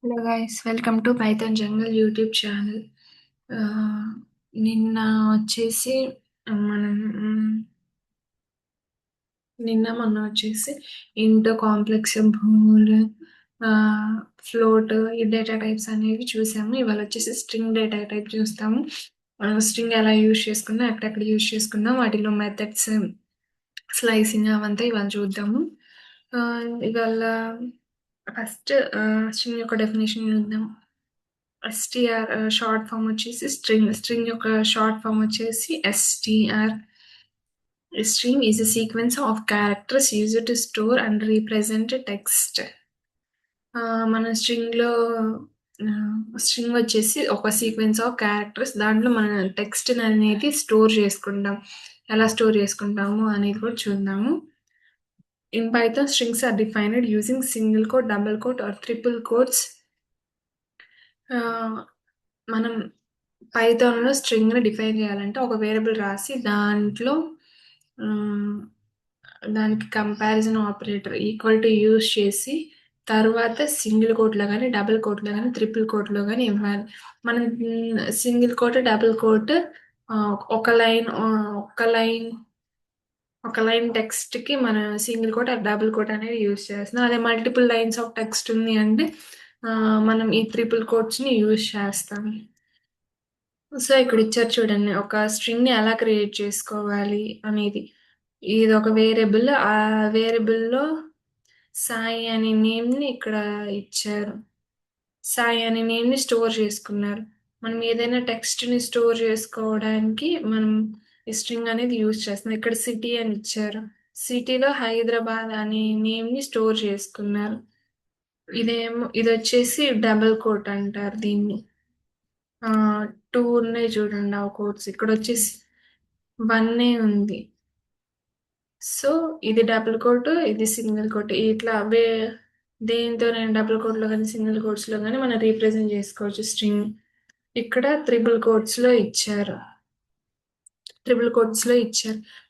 Hello guys, welcome to Python jungle YouTube channel. నిన్న వచ్చేసి మనం మొన్న వచ్చేసి ఇంట్ కాంప్లెక్స్ భూములు, ఫ్లోట్, ఈ డేటా టైప్స్ అనేవి చూసాము. ఇవాళ వచ్చేసి స్ట్రింగ్ డేటా టైప్ చూస్తాము. స్ట్రింగ్ ఎలా యూజ్ చేసుకున్నాం, ఎక్కడెక్కడ యూజ్ చేసుకున్నాం, వాటిలో మెథడ్స్, స్లైసింగ్ అవంతా ఇవాళ చూద్దాము. ఇవాళ ఫస్ట్ స్ట్రింగ్ యొక్క డెఫినేషన్ చూద్దాం. ఎస్టీఆర్ షార్ట్ ఫామ్ వచ్చేసి స్ట్రింగ్ యొక్క షార్ట్ ఫామ్ వచ్చేసి STR. String is a sequence of characters used to store and represent text. మన స్ట్రింగ్ వచ్చేసి ఒక సీక్వెన్స్ ఆఫ్ క్యారెక్టర్స్. దాంట్లో మన టెక్స్ట్ అనేది స్టోర్ చేసుకుంటాం. ఎలా స్టోర్ చేసుకుంటాము అనేది కూడా చూద్దాము. In Python, strings are defined using single quote, double quote or triple quotes. మనం పైథాన్‌లో స్ట్రింగ్‌ని డిఫైన్ చేయాలంటే ఒక వేరియబుల్ రాసి దాంట్లో దానికి comparison operator equal to use చేసి తర్వాత సింగిల్ కోట్‌లో గాని, డబుల్ కోట్‌లో గాని, ట్రిపుల్ కోట్‌లో గాని ఇవ్వాలి. మనం సింగిల్ కోట్, డబుల్ కోట్, ఒక లైన్ టెక్స్ట్‌కి మనం single quote or double quote అనేది యూజ్ చేస్తున్నాం. అదే మల్టిపుల్ లైన్స్ ఆఫ్ టెక్స్ట్ ఉంది అంటే మనం ఈ ట్రిపుల్ కోట్స్‌ని యూజ్ చేస్తాం. సో, ఇక్కడ ఇచ్చారు చూడండి. ఒక స్ట్రింగ్‌ని ఎలా క్రియేట్ చేసుకోవాలి అనేది. ఇది ఒక వేరియబుల్. ఆ వేరియబుల్‌లో సాయి అనే నేమ్‌ని ఇక్కడ ఇచ్చారు. సాయి అనే నేమ్‌ని స్టోర్ చేసుకున్నారు. మనం ఏదైనా టెక్స్ట్‌ని స్టోర్ చేసుకోవడానికి మనం ఈ స్ట్రింగ్ అనేది యూజ్ చేస్తున్నాం. ఇక్కడ సిటీ అని ఇచ్చారు. సిటీలో హైదరాబాద్ అనే నేమ్‌ని స్టోర్ చేసుకున్నారు. ఇదొచ్చేసి డబుల్ కోట్ అంటారు దీన్ని. 2 ఉన్నాయి చూడండి ఆ కోట్స్. ఇక్కడొచ్చేసి 1 ఉంది. సో, ఇది డబుల్ కోట్, ఇది సింగిల్ కోట్. ఇట్లా దేనితోనైనా డబుల్ కోట్‌లో గాని, సింగిల్ కోట్స్‌లో గాని మనం రీప్రజెంట్ చేసుకోవచ్చు స్ట్రింగ్. ఇక్కడ త్రిబుల్ కోట్స్‌లో ఇచ్చారు.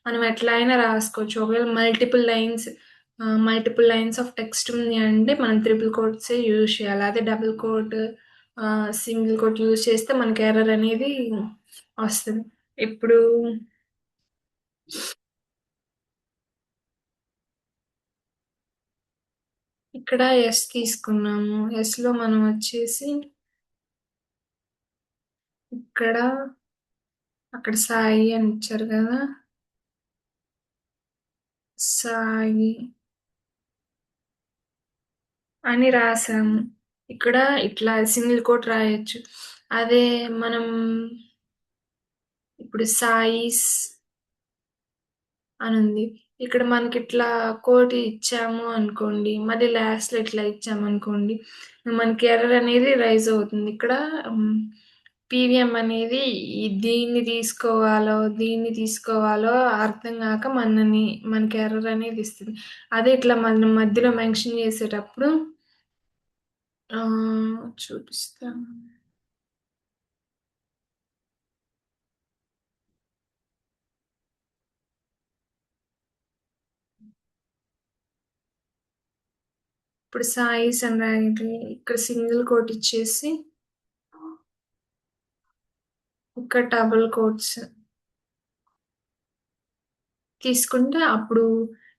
మనం ఎట్లా అయినా రాసుకోవచ్చు. ఒకవేళ మల్టిపుల్ లైన్స్ ఆఫ్ టెక్స్ట్ ఉంది అంటే మనం త్రిబుల్ కోట్సే యూజ్ చేయాలి. అదే double quote, single quote use చేస్తే మనకి ఎర్రర్ అనేది వస్తది. ఇప్పుడు ఇక్కడ ఎస్ తీసుకున్నాము. ఎస్‌లో మనం వచ్చేసి ఇక్కడ, అక్కడ సాయి అని ఇచ్చారు కదా! సాయి అని రాసాము. ఇక్కడ ఇట్లా సింగిల్ కోట్ రాయొచ్చు. అదే మనం ఇప్పుడు సాయిస్ అనుంది. ఇక్కడ మనకిట్లా కోట్ ఇచ్చాము అనుకోండి, మళ్ళీ లాస్ట్‌లో ఇట్లా ఇచ్చామనుకోండి, మనకి ఎర్రర్ అనేది రైజ్ అవుతుంది. ఇక్కడ పీవీఎం అనేది దీన్ని తీసుకోవాలో అర్థం గాక మనకి ఎర్రర్ అనేది ఇస్తది. అదే ఇట్లా మనం మధ్యలో మెన్షన్ చేసేటప్పుడు చూపిస్తాను. ఇప్పుడు సాయిస్ అని రాయండి. ఇక్కడ సింగిల్ కోట్ ఇచ్చేసి ఇక్కడ డబుల్ కోట్స్ తీసుకుంటే అప్పుడు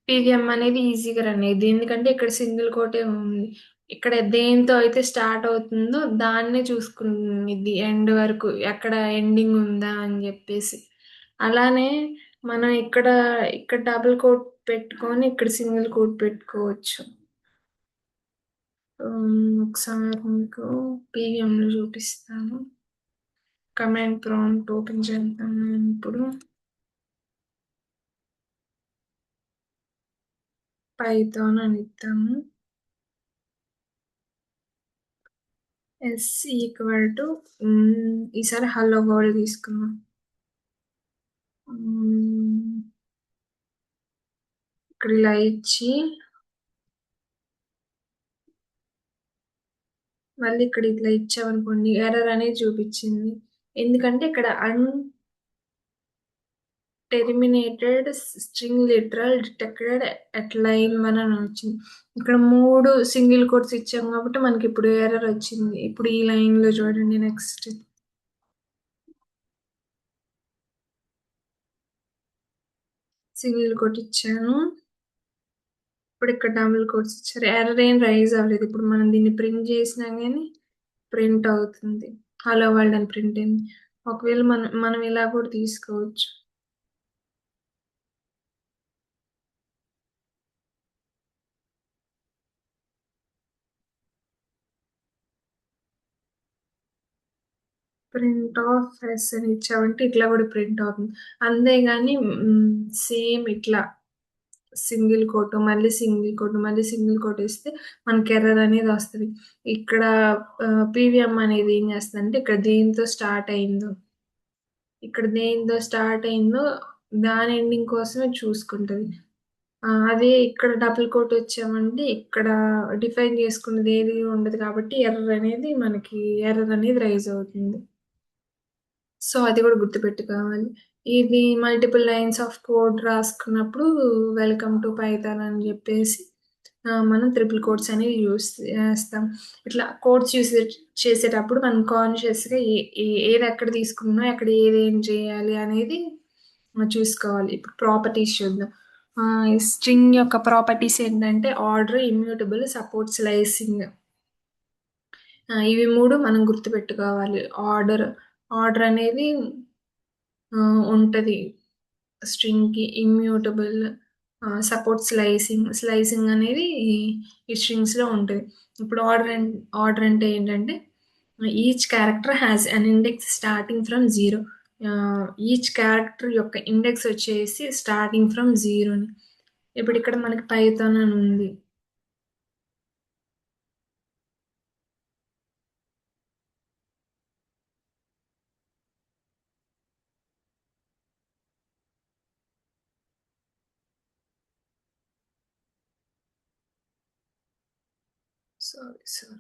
పీవీఎం అనేది ఈజీగా రన్ అయ్యిద్ది. ఎందుకంటే ఇక్కడ సింగిల్ కోటే ఉంది. ఇక్కడ దేనితో అయితే స్టార్ట్ అవుతుందో దాన్నే చూసుకునిద్ది ఎండ్ వరకు. ఎక్కడ ఎండింగ్ ఉందా అని జెప్పేసి. అలానే మనం ఇక్కడ డబుల్ కోట్ పెట్టుకొని ఇక్కడ సింగిల్ కోట్ పెట్టుకోవచ్చు. ఒకసారి మీకు పీవీఎంలో చూపిస్తాను. కమాండ్ ప్రాంప్ట్ ఓపెన్ చేద్దాము ఇప్పుడు. పైథాన్ అని ఇద్దాము. ఎస్ ఈక్వల్ టు ఈసారి హలో వరల్డ్ తీసుకుందాం. ఇక్కడ ఇలా ఇచ్చి మళ్ళీ ఇక్కడ ఇట్లా ఇచ్చామనుకోండి, ఎర్రర్ అనేది చూపించింది. ఎందుకంటే ఇక్కడ terminated string literal detected at line 1 అని వచ్చింది. ఇక్కడ 3 సింగిల్ కోట్స్ ఇచ్చాం కాబట్టి మనకి ఇప్పుడు ఎర్రర్ వచ్చింది. ఇప్పుడు ఈ లైన్‌లో చూడండి నెక్స్ట్. సింగిల్ కోట్ ఇచ్చాను. ఇప్పుడు ఇక్కడ డబుల్ కోట్స్ ఇచ్చారు. ఎర్రర్ ఏం రైజ్ అవ్వలేదు. ఇప్పుడు మనం దీన్ని ప్రింట్ చేసినా గానీ ప్రింట్ అవుతుంది. హలో వరల్డ్ అని ప్రింట్ అయింది. ఒకవేళ మనం ఇలా కూడా తీసుకోవచ్చు. ప్రింట్ ఆఫ్ ఎస్ అని ఇచ్చామంటే ఇట్లా కూడా ప్రింట్ అవుతుంది. అంతేగాని సేమ్ ఇట్లా సింగిల్ కోట్ మళ్ళీ సింగిల్ కోట్ మళ్ళీ సింగిల్ కోట్ ఇస్తే మనకి ఎర్రర్ అనేది వస్తుంది. ఇక్కడ పీవీఎం అనేది ఏం చేస్తుందంటే ఇక్కడ దేంతో స్టార్ట్ అయిందో దాని ఎండింగ్ కోసమే చూసుకుంటుంది. అదే ఇక్కడ డబుల్ కోట్ వచ్చామంటే ఇక్కడ డిఫైన్ చేసుకున్నది ఏది ఉండదు కాబట్టి ఎర్రర్ అనేది రైజ్ అవుతుంది. సో అది కూడా గుర్తుపెట్టుకోవాలి. ఇది మల్టిపుల్ లైన్స్ ఆఫ్ కోడ్ రాసుకున్నప్పుడు వెల్కమ్ టు పైథాన్ అని చెప్పేసి మనం ట్రిపుల్ కోట్స్ అనేవి యూస్ చేస్తాం. ఇట్లా కోడ్స్ యూస్ చేసేటప్పుడు మనం కాన్షియస్గా ఏది ఎక్కడ తీసుకున్నా ఎక్కడ ఏదేం చేయాలి అనేది చూసుకోవాలి. ఇప్పుడు ప్రాపర్టీస్ చూద్దాం. స్ట్రింగ్ యొక్క ప్రాపర్టీస్ ఏంటంటే ఆర్డర్, ఇమ్యూటబుల్, సపోర్ట్ స్లైసింగ్. ఇవి 3 మనం గుర్తుపెట్టుకోవాలి. ఆర్డర్ అనేది ఉంటది స్ట్రింగ్‌కి. ఇమ్యూటబుల్, సపోర్ట్ స్లైసింగ్ అనేది ఈ స్ట్రింగ్స్‌లో ఉంటది. ఇప్పుడు ఆర్డర్ అంటే ఏంటంటే each character has an index starting from 0. Each character యొక్క ఇండెక్స్ వచ్చేసి స్టార్టింగ్ ఫ్రమ్ 0ని. ఇప్పుడు ఇక్కడ మనకి పైథాన్ అని ఉంది. సారీ.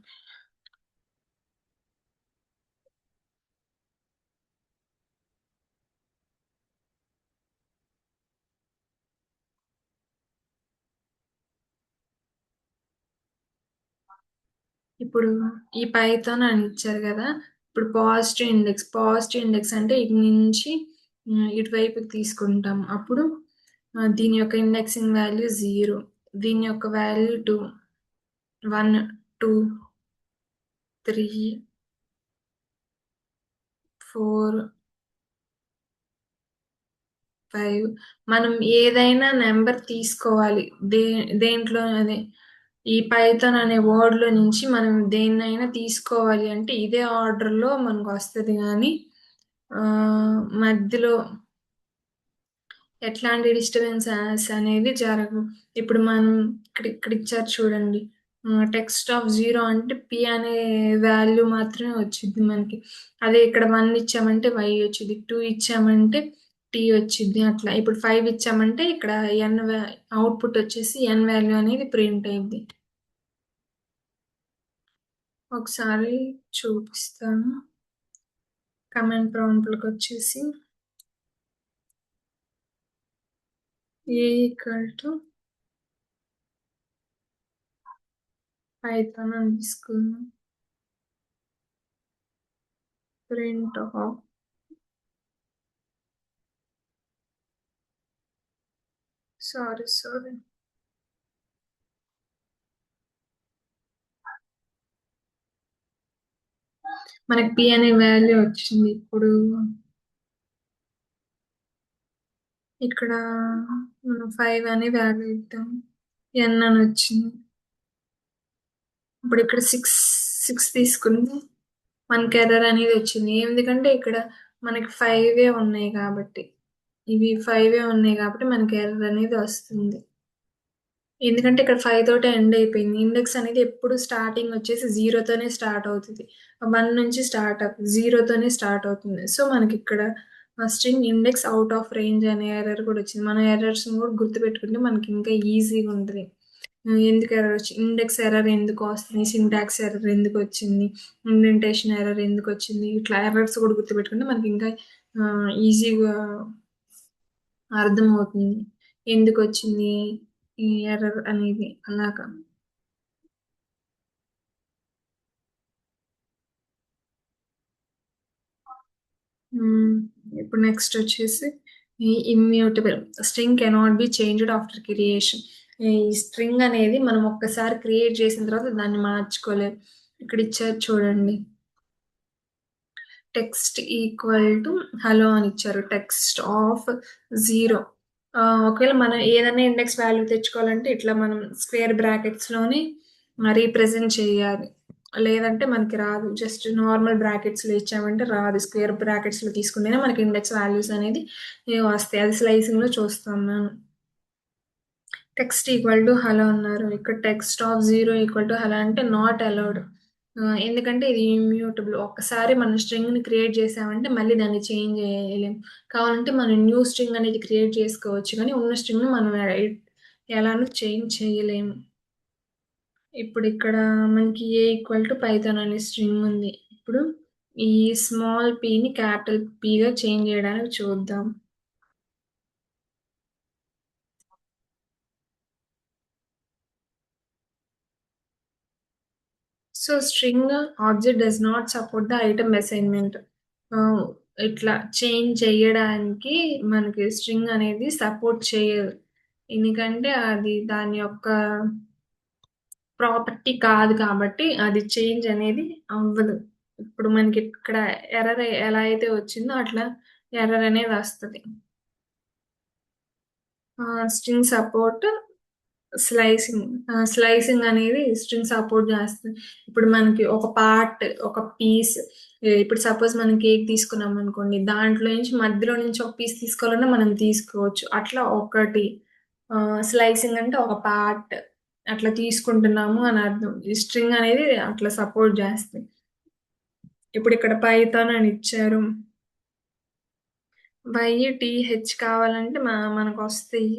ఇప్పుడు ఈ పైథాన్ అని ఇచ్చారు కదా! ఇప్పుడు పాజిటివ్ ఇండెక్స్ అంటే ఇటు నుంచి ఇటువైపుకి తీసుకుంటాం. అప్పుడు దీని యొక్క ఇండెక్సింగ్ వాల్యూ 0, దీని యొక్క వాల్యూ 2, 1, 2, 3, 4, 5. మనం ఏదైనా నెంబర్ తీసుకోవాలి. దేంట్లో అదే ఈ పైథాన్ అనే వర్డ్‌లో నుంచి మనం దేన్నైనా తీసుకోవాలి అంటే ఇదే ఆర్డర్‌లో మనకొస్తది గానీ మధ్యలో ఎట్లాంటి డిస్టర్బెన్సెస్ అనేది జరగవు. ఇప్పుడు మనం ఇక్కడ ఇచ్చారు చూడండి. టెక్స్ట్ ఆఫ్ 0 అంటే పి అనే వాల్యూ మాత్రమే వచ్చిద్ది మనకి. అదే ఇక్కడ 1 ఇచ్చామంటే వై వచ్చిద్ది. 2 ఇచ్చామంటే టీ వచ్చిద్ది అట్లా. ఇప్పుడు 5 ఇచ్చామంటే ఇక్కడ అవుట్‌పుట్ వచ్చేసి ఎన్ వాల్యూ అనేది ప్రింట్ అయ్యిద్ది. ఒకసారి చూపిస్తాను. కమాండ్ ప్రాంప్ట్‌లోకొచ్చేసి ఏ ఈక్వల్ టు పైథాన్ అని తీసుకుందాం. Print of sorry. మనకి పి అనే వాల్యూ వచ్చింది. ఇప్పుడు ఇక్కడ మనం 5 అనే వాల్యూ ఇద్దాం. ఎన్ అని వచ్చింది. ఇప్పుడు ఇక్కడ 6 తీసుకుంది. మనకి ఎర్రర్ అనేది వచ్చింది. ఎందుకంటే ఇక్కడ మనకి 5 ఉన్నాయి కాబట్టి. ఇవి 5 ఉన్నాయి కాబట్టి మనకి ఎర్రర్ అనేది వస్తుంది. ఎందుకంటే ఇక్కడ 5 తోటే ఎండ్ అయిపోయింది. ఇండెక్స్ అనేది ఎప్పుడు స్టార్టింగ్ వచ్చేసి 0 తోనే స్టార్ట్ అవుతది. 1 నుంచి స్టార్ట్ అవ్వదు. 0 తోనే స్టార్ట్ అవుతుంది. సో మనకిక్కడ string index out of range అనే ఎర్రర్ కూడా వచ్చింది. మనం ఎర్రర్స్‌ని కూడా గుర్తుపెట్టుకుంటే మనకి ఇంకా ఈజీగా ఉంటది. ఎందుకు ఎర్రర్ వచ్చింది? ఇండెక్స్ ఎర్రర్ ఎందుకు వస్తుంది? సింటాక్స్ ఎర్రర్ ఎందుకు వచ్చింది? ఇండెంటేషన్ ఎర్రర్ ఎందుకు వచ్చింది? ఇట్లా ఎర్రర్స్ కూడా గుర్తుపెట్టుకుంటే మనకి ఇంకా ఈజీగా అర్థమవుతుంది. ఎందుకొచ్చింది ఈ ఎర్రర్ అనేది అలాగా. హ్మ్. ఇప్పుడు నెక్స్ట్ వచ్చేసి ఈ immutable string cannot be changed after creation. ఈ స్ట్రింగ్ అనేది మనం ఒక్కసారి క్రియేట్ చేసిన తర్వాత దాన్ని మార్చుకోలేం. ఇక్కడ ఇచ్చారు చూడండి. టెక్స్ట్ ఈక్వల్ టు హలో అని ఇచ్చారు. Text of 0. ఒకవేళ మనం ఏదైనా ఇండెక్స్ వాల్యూ తెచ్చుకోవాలంటే ఇట్లా మనం స్క్వేర్ బ్రాకెట్స్‌లోని రీప్రజెంట్ చేయాలి. లేదంటే మనకి రాదు. జస్ట్ నార్మల్ బ్రాకెట్స్‌లో ఇచ్చామంటే రాదు. స్క్వేర్ బ్రాకెట్స్‌లో తీసుకుంటేనే మనకి ఇండెక్స్ వాల్యూస్ అనేది వస్తాయి. అది స్లైసింగ్‌లో చూస్తాం మనం. టెక్స్ట్ ఈక్వల్ టు హలో అన్నారు. ఇక్కడ text of 0 equal to hello అంటే నాట్ అలౌడ్. ఎందుకంటే ఇది ఇమ్యూటబుల్. ఒక్కసారి మనం స్ట్రింగ్‌ని క్రియేట్ చేసామంటే మళ్ళీ దాన్ని చేంజ్ చేయలేం. కావాలంటే మనం న్యూ స్ట్రింగ్ అనేది క్రియేట్ చేసుకోవచ్చు. కానీ ఉన్న స్ట్రింగ్‌ని మనం ఎలానూ చేంజ్ చేయలేము. ఇప్పుడు ఇక్కడ మనకి ఏ ఈక్వల్ టు పైథాన్ అనే స్ట్రింగ్ ఉంది. ఇప్పుడు ఈ స్మాల్ పీని క్యాపిటల్ పీగా చేంజ్ చేయడానికి చూద్దాం. So string object does not support the item assignment. ఇట్లా చేంజ్ చేయడానికి మనకి స్ట్రింగ్ అనేది సపోర్ట్ చేయదు. ఎందుకంటే అది దాని యొక్క ప్రాపర్టీ కాదు కాబట్టి అది చేంజ్ అనేది అవ్వదు. ఇప్పుడు మనకి ఇక్కడ ఎర్రర్ ఎలా అయితే వచ్చిందో అట్లా ఎర్రర్ అనేది వస్తది. String support slicing. స్లైసింగ్ అనేది స్ట్రింగ్ సపోర్ట్ చేస్తుంది. ఇప్పుడు మనకి ఒక పార్ట్, ఒక పీస్, ఇప్పుడు సపోజ్ మనం కేక్ తీసుకున్నాం అనుకోండి. దాంట్లో నుంచి మధ్యలో నుంచి ఒక పీస్ తీసుకోవాలన్నా మనం తీసుకోవచ్చు. అట్లా ఒకటి స్లైసింగ్ అంటే ఒక పార్ట్ అట్లా తీసుకుంటున్నాము అని అర్థం. ఈ స్ట్రింగ్ అనేది అట్లా సపోర్ట్ చేస్తుంది. ఇప్పుడు ఇక్కడ పైథాన్ అని ఇచ్చారు. YTH కావాలంటే మనకు వస్తాయి.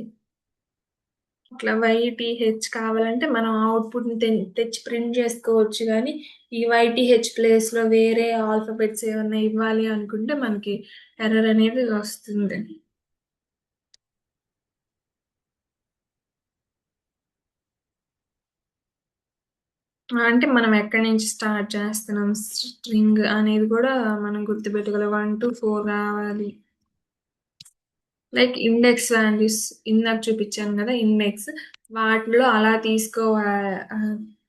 ఇట్లా YTH కావాలంటే మనం అవుట్‌పుట్‌ని తెచ్చి ప్రింట్ చేసుకోవచ్చు గానీ, ఈ YTH ప్లేస్‌లో వేరే ఆల్ఫాబెట్స్ ఏమన్నా ఇవ్వాలి అనుకుంటే మనకి ఎర్రర్ అనేది వస్తుంది. అంటే మనం ఎక్కడి నుంచి స్టార్ట్ చేస్తున్నాం స్ట్రింగ్ అనేది కూడా మనం గుర్తుపెట్టుకోవాలి. 1-4 కావాలి. లైక్ ఇండెక్స్ వాల్యూస్ ఇందాక చూపించాను కదా ఇండెక్స్ వాటిలో అలా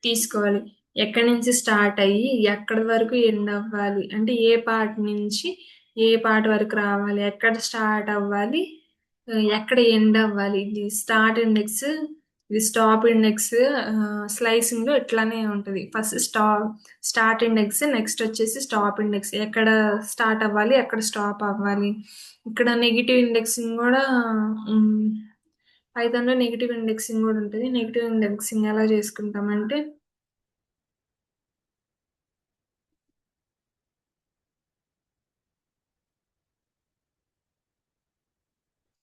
తీసుకోవాలి. ఎక్కడి నుంచి స్టార్ట్ అయ్యి ఎక్కడి వరకు ఎండ్ అవ్వాలి అంటే ఏ పార్ట్ నుంచి ఏ పార్ట్ వరకు రావాలి, ఎక్కడ స్టార్ట్ అవ్వాలి, ఎక్కడ ఎండ్ అవ్వాలి. ఇది స్టార్ట్ ఇండెక్స్, ఇది స్టాప్ ఇండెక్స్. స్లైసింగ్ లో ఇట్లానే ఉంటది. ఫస్ట్ స్టార్ట్ ఇండెక్స్, నెక్స్ట్ వచ్చేసి స్టాప్ ఇండెక్స్, ఎక్కడ స్టార్ట్ అవ్వాలి ఎక్కడ స్టాప్ అవ్వాలి. ఇక్కడ నెగిటివ్ ఇండెక్సింగ్ కూడా పైథాన్‌లో నెగిటివ్ ఇండెక్సింగ్ కూడా ఉంటది. నెగిటివ్ ఇండెక్సింగ్ ఎలా చేసుకుంటామంటే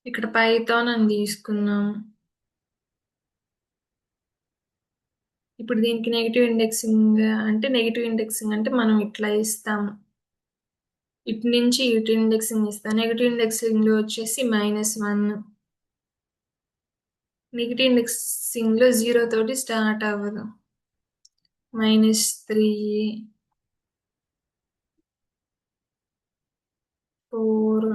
ఇక్కడ పైథాన్ అని తీసుకున్నాం. ఇప్పుడు దీనికి నెగిటివ్ ఇండెక్సింగ్ అంటే మనం ఇట్లా ఇస్తాం. ఇటు నుంచి ఇటు ఇండెక్సింగ్ ఇస్తాం. నెగిటివ్ ఇండెక్సింగ్ లో వచ్చేసి -1. నెగిటివ్ ఇండెక్సింగ్ లో 0 తోటి స్టార్ట్ అవ్వదు. -3, 4,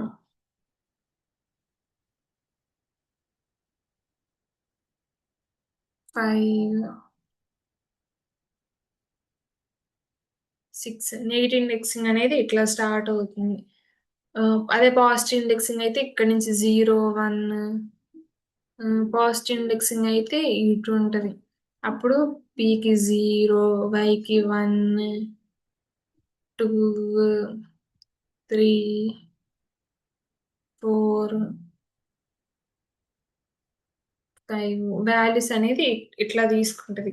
5, 6. నెగిటివ్ ఇండెక్సింగ్ అనేది ఇట్లా స్టార్ట్ అవుతుంది. అదే పాజిటివ్ ఇండెక్సింగ్ అయితే ఇక్కడ నుంచి 0, 1. పాజిటివ్ ఇండెక్సింగ్ అయితే ఇటు ఉంటది. అప్పుడు పీకి 0, వైకి 1, 2, 3, 4, 5 వాల్యూస్ అనేది ఇట్లా తీసుకుంటది.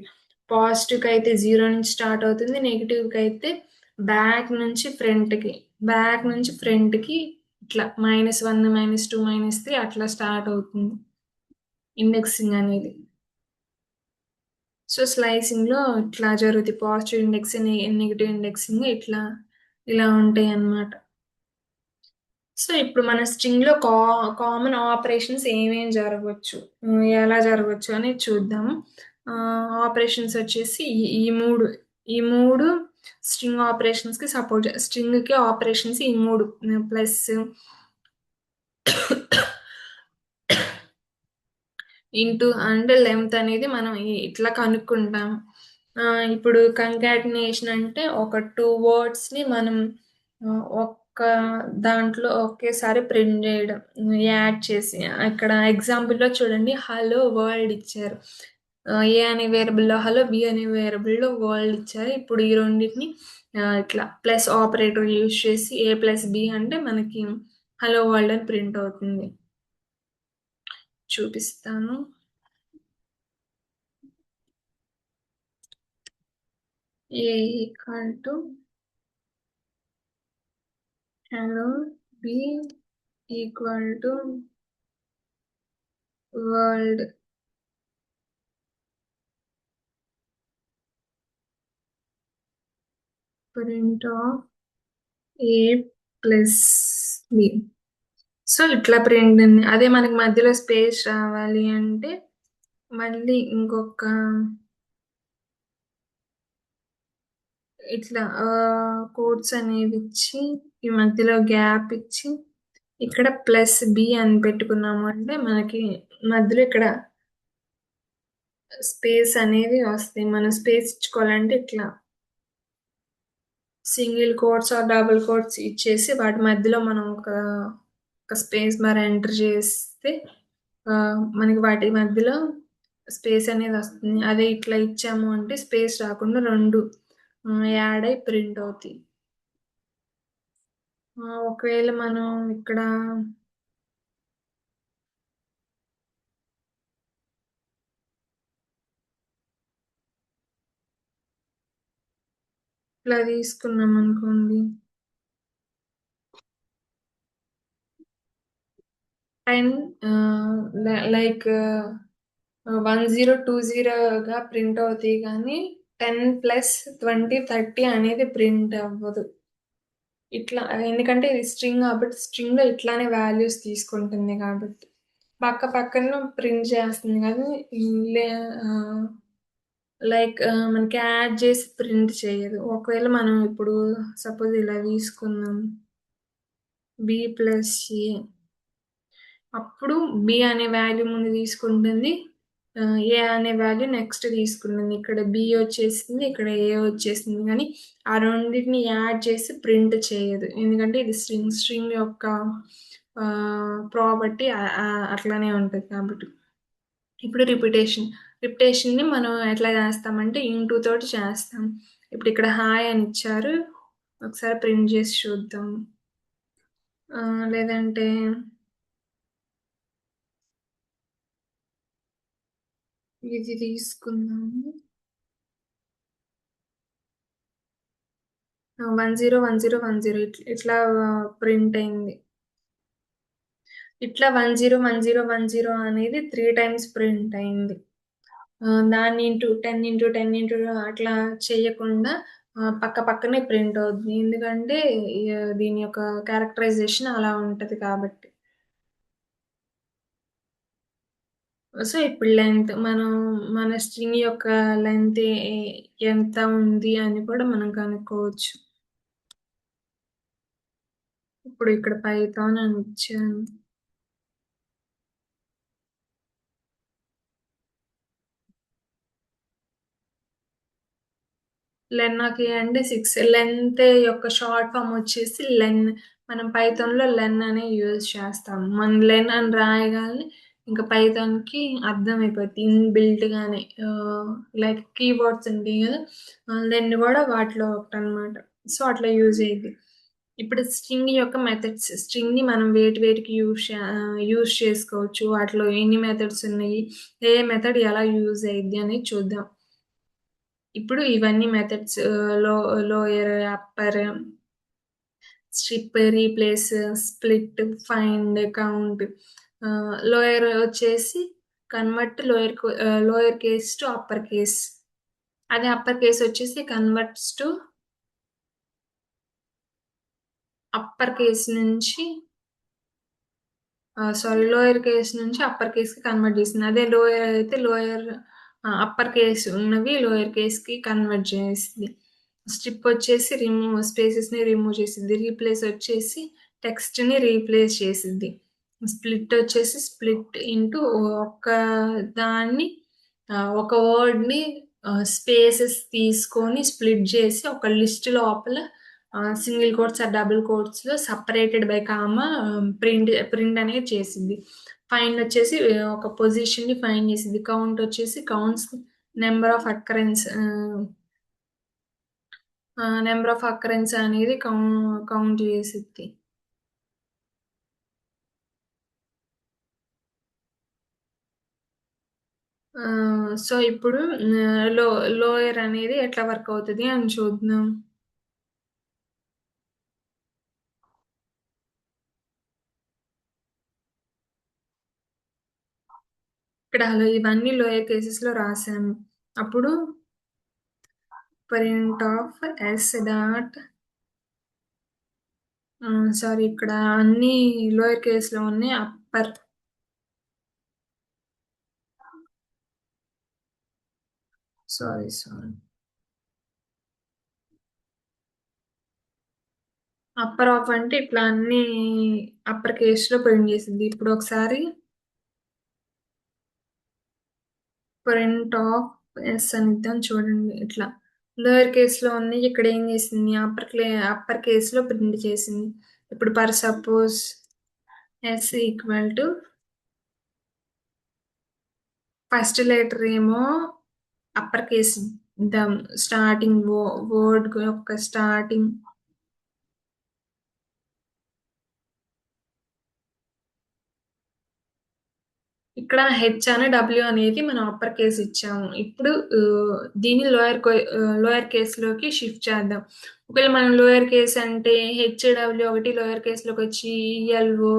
పాజిటివ్‌కి అయితే 0 నుంచి స్టార్ట్ అవుతుంది. నెగెటివ్‌కి అయితే బ్యాక్ నుంచి ఫ్రంట్‌కి, బ్యాక్ నుంచి ఫ్రంట్‌కి ఇట్లా -1, -2, -3 అట్లా స్టార్ట్ అవుతుంది ఇండెక్సింగ్ అనేది. సో, స్లైసింగ్‌లో ఇట్లా జరుగుతాయి. పాజిటివ్ ఇండెక్సింగ్, నెగెటివ్ ఇండెక్సింగ్ ఇట్లా ఇలా ఉంటాయన్నమాట. సో, ఇప్పుడు మన స్ట్రింగ్‌లో కామన్ ఆపరేషన్స్ ఏమేం జరగొచ్చు? ఎలా జరగొచ్చు అనేది చూద్దాము. ఆపరేషన్స్ వచ్చేసి ఈ 3 ఈ 3 స్ట్రింగ్ ఆపరేషన్స్‌కి సపోర్ట్ స్ట్రింగ్‌కి ఆపరేషన్స్ ఈ 3 ప్లస్ ఇంటూ అండ్ లెంత్ అనేది మనం ఇట్లా కనుక్కుంటాం. ఇప్పుడు కంకాటినేషన్ అంటే ఒక 2 వర్డ్స్‌ని మనం ఒక్క దాంట్లో ఒకేసారి ప్రింట్ జేయడం. యాడ్ చేసి ఇక్కడ ఎగ్జాంపుల్‌లో చూడండి హలో వరల్డ్ ఇచ్చారు. ఏ అనే వేరియబుల్‌లో హలో, బి అనే వేరియబుల్‌లో వరల్డ్ ఇచ్చారు. ఇప్పుడు ఈ రెండిటిని ఇట్లా ప్లస్ ఆపరేటర్ యూజ్ చేసి ఏ ప్లస్ బి అంటే మనకి హలో వరల్డ్ అని ప్రింట్ అవుతుంది. చూపిస్తాను. A equal to hello, B equal to world, print of A plus B. So, ఇట్లా ప్రింట్ ఉంది. అదే మనకి మధ్యలో స్పేస్ రావాలి అంటే మళ్ళీ ఇంకొక ఇట్లా కోట్స్ అనేవిచ్చి, ఈ మధ్యలో గ్యాప్ ఇచ్చి, ఇక్కడ ప్లస్ బి అని పెట్టుకున్నాము అంటే మనకి మధ్యలో ఇక్కడ స్పేస్ అనేది వస్తాయి. మనం స్పేస్ ఇచ్చుకోవాలంటే ఇట్లా single quotes or double quotes ఇచ్చేసి వాటి మధ్యలో మనం ఒక స్పేస్ బార్ ఎంటర్ చేస్తే మనకి వాటి మధ్యలో స్పేస్ అనేది వస్తుంది. అదే ఇట్లా ఇచ్చాము అంటే స్పేస్ రాకుండా 2 యాడ్ అయి ప్రింట్ అవుతాయి. ఒకవేళ మనం ఇక్కడ ఇట్లా తీసుకున్నాం అనుకోండి. 10 లైక్ 1020గా ప్రింట్ అవుతాయి కానీ 10 ప్లస్ 20, 30 అనేది ప్రింట్ అవ్వదు. ఇట్లా ఎందుకంటే ఇది స్ట్రింగ్ కాబట్టి స్ట్రింగ్‌లో ఇట్లానే వాల్యూస్ తీసుకుంటుంది కాబట్టి. పక్క పక్కన ప్రింట్ చేస్తుంది కానీ లే ఆహ్, లైక్ మనకి యాడ్ చేసి ప్రింట్ చేయదు. ఒకవేళ మనం ఇప్పుడు సపోజ్ ఇలా తీసుకుందాం. బి ప్లస్ ఏ అప్పుడు బి అనే వాల్యూ ముందు తీసుకుంటుంది. ఏ అనే వాల్యూ నెక్స్ట్ తీసుకుంటుంది. ఇక్కడ బి వచ్చేసింది. ఇక్కడ ఏ వచ్చేసింది. కానీ ఆ రెండిటిని యాడ్ చేసి ప్రింట్ చేయదు. ఎందుకంటే ఇది స్ట్రింగ్ యొక్క ప్రాపర్టీ అట్లానే ఉంటుంది కాబట్టి. ఇప్పుడు రిపిటేషన్‌ని మనం ఎట్లా చేస్తామంటే ఇంటూ తోటి చేస్తాం. ఇప్పుడు ఇక్కడ హాయ్ అని ఇచ్చారు. ఒకసారి ప్రింట్ చేసి చూద్దాం. లేదంటే ఇది తీసుకుందాము. 10, 10, 10 ఇట్లా ప్రింట్ అయింది. ఇట్లా 10, 10, 10 అనేది 3 టైమ్స్ ప్రింట్ అయింది. దాన్ని 10 10 అట్లా చేయకుండా పక్క పక్కనే ప్రింట్ అవుద్ది. ఎందుకంటే దీని యొక్క క్యారెక్టరైజేషన్ అలా ఉంటది కాబట్టి. సో, ఇప్పుడు మన స్ట్రింగ్ యొక్క లెంత్ ఎంత ఉంది అని కూడా మనం కనుక్కోవచ్చు. ఇప్పుడు ఇక్కడ పైథాన్ అని ఇచ్చాను. లెన్నాకి అంటే 6 లెంత్ యొక్క షార్ట్ ఫామ్ వచ్చేసి లెన్. మనం పైథాన్‌లో లెన్ అనే యూజ్ చేస్తాం. మనం లెన్ అని రాయగానే ఇంకా పైథాన్‌కి అర్థమైపోద్ది ఇన్‌బిల్ట్‌గానే. లైక్ కీవర్డ్స్ ఉంటాయి గదా! లెన్ గూడా వాటిలో ఒకటనమాట. సో, అట్లా యూజ్ అయ్యిద్ది. ఇప్పుడు స్ట్రింగ్ యొక్క మెథడ్స్. స్ట్రింగ్‌ని మనం వేటికి యూజ్ చేసుకోవచ్చు. వాటిలో ఎన్ని మెథడ్స్ ఉన్నాయి? ఏ మెథడ్ ఎలా యూజ్ అయ్యిద్ది అనేది చూద్దాం. ఇప్పుడు ఇవన్నీ మెథడ్స్ లో lower, upper, strip, replace, split, find, count. Lower వచ్చేసి convert lower case to upper case. అదే అప్పర్ కేస్ వచ్చేసి కన్వర్ట్స్ టు అప్పర్ కేస్ నుంచి సారీ, లోయర్ కేస్ నుంచి అప్పర్ కేస్‌కి కన్వర్ట్ చేసింది. అదే లోయర్ అయితే అప్పర్ కేస్ ఉన్నవి లోయర్ కేస్‌కి కన్వర్ట్ చేసిద్ది. స్ట్రిప్ వచ్చేసి స్పేసెస్‌ని రిమూవ్ చేసిద్ది. రీప్లేస్ వచ్చేసి టెక్స్ట్‌ని రీప్లేస్ చేసిద్ది. స్ప్లిట్ వచ్చేసి స్ప్లిట్ ఇంటూ ఒక దాన్ని ఒక వర్డ్‌ని స్పేసెస్ తీసుకొని స్ప్లిట్ చేసి ఒక లిస్ట్ లోపల సింగిల్ కోట్స్ ఆర్ డబుల్ కోట్స్‌లో సెపరేటెడ్ బై కామా ప్రింట్ అనేది చేసిద్ది. ఫైండ్ వచ్చేసి ఒక పొజిషన్‌ని ఫైండ్ చేసిద్ది. కౌంట్ వచ్చేసి counts number of occurrence number of occurrence అనేది కౌంట్ చేసిద్ది. సో, ఇప్పుడు ఆహ్, లో లోయర్ అనేది ఎట్లా వర్క్ అవుతది అని చూద్దాం. ఇక్కడ హలో ఇవన్నీ లోయర్ కేసెస్‌లో రాసాము. అప్పుడు print of s dot sorry, ఇక్కడ అన్నీ లోయర్ కేస్‌లో ఉన్నాయి. సారీ. అప్పర్ ఆఫ్ అంటే ఇట్లా అన్నీ అప్పర్ కేస్‌లో ప్రింట్ చేసిద్ది. ఇప్పుడు ఒకసారి ప్రింట్ ఆఫ్ ఎస్ అనిద్దాం చూడండి. ఇట్లా లోయర్ కేస్‌లో ఉన్నాయి. ఇక్కడ ఏం చేసింది అప్పర్ కేస్‌లో ప్రింట్ చేసింది. ఇప్పుడు for suppose S equal to first letter ఏమో అప్పర్ కేస్ ఇద్దాం. స్టార్టింగ్ వర్డ్ యొక్క స్టార్టింగ్ ఇక్కడ హెచ్ అని డబ్ల్యూ అనేది మనం అప్పర్ కేస్ ఇచ్చాము. ఇప్పుడు దీన్ని లోయర్ కేస్‌లోకి షిఫ్ట్ చేద్దాం. ఒకవేళ మనం లోయర్ కేస్ అంటే హెచ్, డబ్ల్యూ ఒకటి లోయర్ కేస్‌లోకి వచ్చి ఎల్ఓ,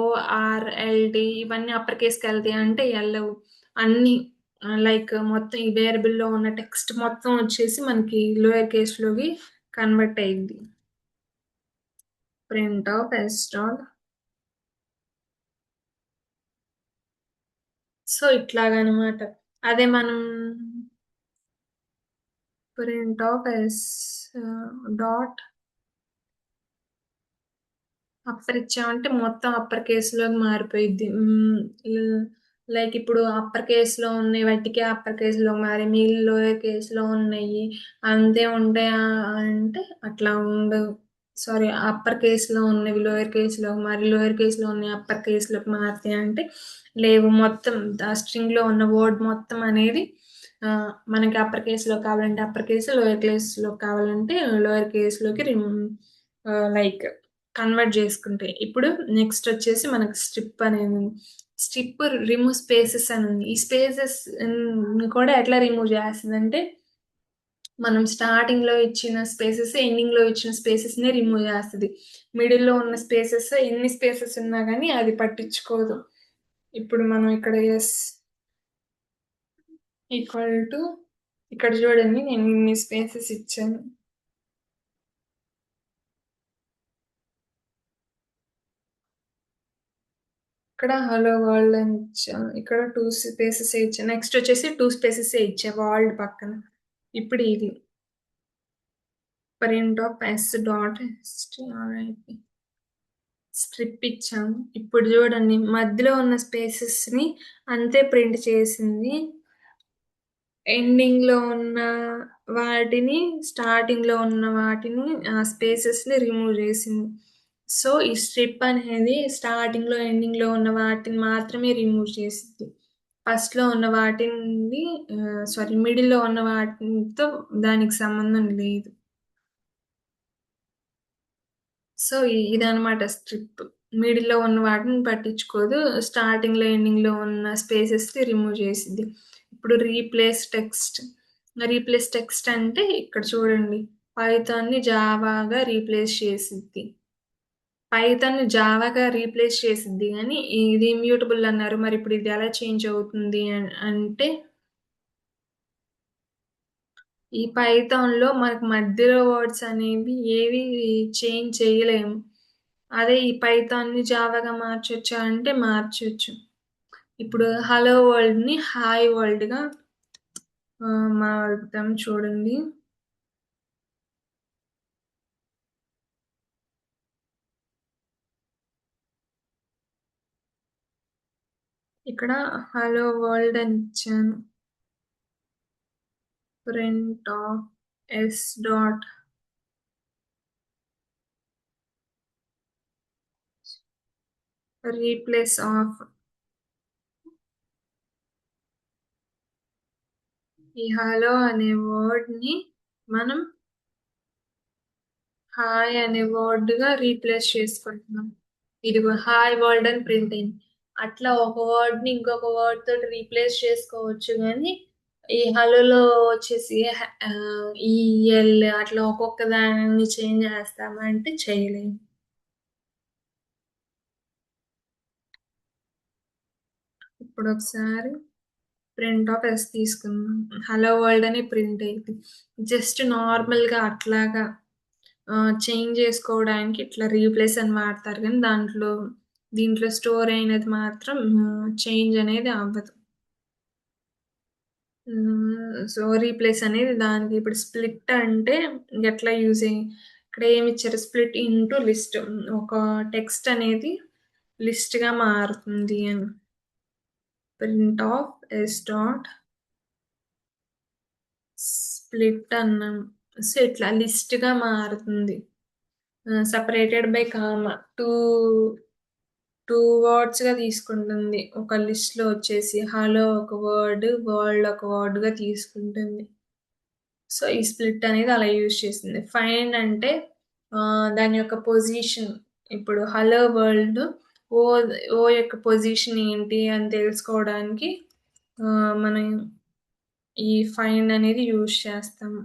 ఓఆర్, ఎల్‌డి ఇవన్నీ అప్పర్ కేస్‌కెళ్తాయి అంటే ఎల్లవు. అన్నీ లైక్ మొత్తం ఈ వేరియబుల్‌లో ఉన్న టెక్స్ట్ మొత్తం వచ్చేసి మనకి లోయర్ కేస్‌లోకి కన్వర్ట్ అయ్యిద్ది. Print of s dot so, ఇట్లాగనమాట. అదే మనం print of s dot upper ఇచ్చామంటే మొత్తం అప్పర్ కేస్‌లోకి మారిపోయిద్ది. లైక్ ఇప్పుడు అప్పర్ కేస్‌లో ఉన్నాయి వాటికి అప్పర్ కేస్‌లో మారి మిగిలిన లోయర్ కేస్‌లో ఉన్నాయి అంతే ఉంటాయా అంటే అట్లా ఉండవు. సారీ, అప్పర్ కేస్‌లో ఉన్నవి లోయర్ కేస్‌లోకి మారి లోయర్ కేస్‌లో ఉన్నయి అప్పర్ కేస్‌లోకి మారుతాయి అంటే లేవు. మొత్తం ఆ స్ట్రింగ్‌లో ఉన్న వర్డ్ మొత్తం అనేది మనకి అప్పర్ కేస్‌లో కావాలంటే అప్పర్ కేస్, లోయర్ కేస్‌లో కావాలంటే లోయర్ కేస్‌లోకి లైక్ కన్వర్ట్ చేసుకుంటాయి. ఇప్పుడు నెక్స్ట్ వచ్చేసి మనకు స్ట్రిప్ అనేది ఉంది. స్ట్రిప్ రిమూవ్ స్పేసెస్ అని ఉంది. ఈ స్పేసెస్ కూడా ఎట్లా రిమూవ్ చేస్తుందంటే మనం స్టార్టింగ్ లో ఇచ్చిన స్పేసెస్ ఎండింగ్ లో ఇచ్చిన స్పేసెస్ నే రిమూవ్ చేస్తుంది. మిడిల్ లో ఉన్న స్పేసెస్ ఎన్ని స్పేసెస్ ఉన్నా కానీ అది పట్టించుకోదు. ఇప్పుడు మనం ఇక్కడ ఎస్ ఈక్వల్ టు ఇక్కడ చూడండి నేను ఇన్ని స్పేసెస్ ఇచ్చాను. ఇక్కడ హలో వరల్డ్ అని ఇచ్చా. ఇక్కడ 2 స్పేసెస్ ఇచ్చా. నెక్స్ట్ వచ్చేసి 2 స్పేసెస్ ఇచ్చా వరల్డ్ పక్కన. ఇప్పుడు ఇది print of s dot strip ఇచ్చాము. ఇప్పుడు చూడండి మధ్యలో ఉన్న స్పేసెస్ ని అంతే ప్రింట్ చేసింది. ఎండింగ్ లో ఉన్న వాటిని స్టార్టింగ్ లో ఉన్న వాటిని ఆ స్పేసెస్ ని రిమూవ్ చేసింది. సో ఈ స్ట్రిప్ అనేది స్టార్టింగ్ లో ఎండింగ్ లో ఉన్న వాటిని మాత్రమే రిమూవ్ చేసింది. ఫస్ట్ లో ఉన్న వాటిని సారీ మిడిల్ లో ఉన్న వాటితో దానికి సంబంధం లేదు. సో ఇదనమాట స్ట్రిప్. మిడిల్ లో ఉన్న వాటిని పట్టించుకోదు. స్టార్టింగ్ లో ఎండింగ్ లో ఉన్న స్పేసెస్ ని రిమూవ్ చేసిద్ది. ఇప్పుడు రీప్లేస్ టెక్స్ట్ అంటే ఇక్కడ చూడండి పైథాన్ ని జావాగా రీప్లేస్ చేసిద్ది. పైథాన్ జావాగా రీప్లేస్ చేసిద్ది కానీ ఇది ఇమ్యూటబుల్ అన్నారు. మరి ఇప్పుడు ఇది ఎలా చేంజ్ అవుతుంది అంటే ఈ పైథాన్‌లో మనకు మధ్యలో వర్డ్స్ అనేవి ఏవి చేంజ్ చేయలేము. అదే ఈ పైథాన్‌ని జావాగా మార్చొచ్చా అంటే మార్చొచ్చు. ఇప్పుడు హలో వరల్డ్‌ని హాయ్ వరల్డ్‌గా మారుద్దాం చూడండి. ఇక్కడ హలో వరల్డ్ అని ఇచ్చాను. Print of s dot replace of ఈ హలో అనే వర్డ్‌ని మనం హాయ్ అనే వర్డ్‌గా రీప్లేస్ చేసుకుంటున్నాం. ఇదిగో హాయ్ వరల్డ్ అని ప్రింట్ అయింది. అట్లా ఒక వర్డ్‌ని ఇంకొక వర్డ్ తోటి రీప్లేస్ చేసుకోవచ్చు గానీ, ఈ హలోలో వచ్చేసి ఈ, ఎల్ అట్లా ఒక్కొక్క దాన్ని చేంజ్ చేస్తామా అంటే చేయలేము. ఇప్పుడు ఒకసారి ప్రింట్ ఆఫ్ ఎస్ తీసుకుందాం. హలో వరల్డ్ అని ప్రింట్ అయింది. జస్ట్ నార్మల్‌గా అట్లాగా చేంజ్ చేసుకోవడానికి ఇట్లా రీప్లేస్ అని వాడతారు కానీ దీంట్లో స్టోర్ అయినది మాత్రం చేంజ్ అనేది అవ్వదు. సో, రీప్లేస్ అనేది దానికి ఇప్పుడు స్ప్లిట్ అంటే ఎట్లా ఇక్కడ ఏమిచ్చారు స్ప్లిట్ ఇంటూ లిస్ట్. ఒక టెక్స్ట్ అనేది లిస్ట్‌గా మారుతుంది అని. Print of s dot split అన్నాం. సో, ఇట్లా లిస్ట్‌గా మారుతుంది. Separated by comma. 2 వర్డ్స్‌గా తీసుకుంటుంది. ఒక లిస్ట్‌లో వచ్చేసి హలో ఒక వర్డ్, వరల్డ్ ఒక వర్డ్‌గా తీసుకుంటుంది. సో, ఈ స్ప్లిట్ అనేది అలా యూజ్ చేసింది. ఫైండ్ అంటే దాని యొక్క పొజిషన్ ఇప్పుడు హలో వరల్డ్ ఓ ఓ యొక్క పొజిషన్ ఏంటి అని తెలుసుకోవడానికి మనం ఈ ఫైండ్ అనేది యూజ్ చేస్తాము.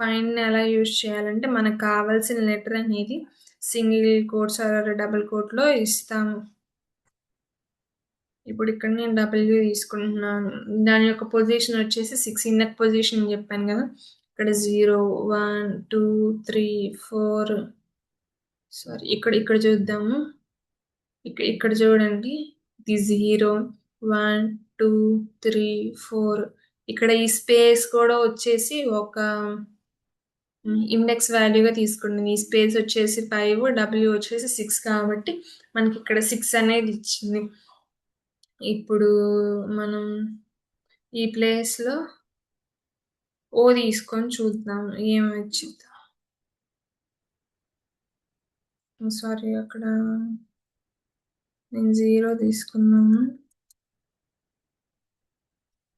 ఫైండ్‌ని ఎలా యూజ్ చేయాలంటే మనకు కావాల్సిన లెటర్ అనేది సింగిల్ కోట్స్ ఆర్ డబుల్ కోట్‌లో ఇస్తాము. ఇప్పుడు ఇక్కడ నేను డబ్ల్యూ తీసుకుంటున్నాను. దాని యొక్క పొజిషన్ వచ్చేసి 6 ఇందాక పొజిషన్ చెప్పాను కదా! ఇక్కడ 0, 1, 2, 3, 4 సారీ ఇక్కడ చూద్దాము. ఇక్కడ చూడండి. ఇది 0, 1, 2, 3, 4 ఇక్కడ ఈ స్పేస్ కూడా వచ్చేసి ఒక ఇండెక్స్ వాల్యూగా తీసుకుంటుంది. ఈ స్పేస్ వచ్చేసి 5, డబ్ల్యూ వచ్చేసి 6 కాబట్టి మనకి ఇక్కడ 6 అనేది ఇచ్చింది. ఇప్పుడు మనం ఈ ప్లేస్‌లో ఓ తీసుకొని చూద్దాం ఏమొచ్చిద్దో. సారీ అక్కడ నేను 0 తీసుకున్నాను.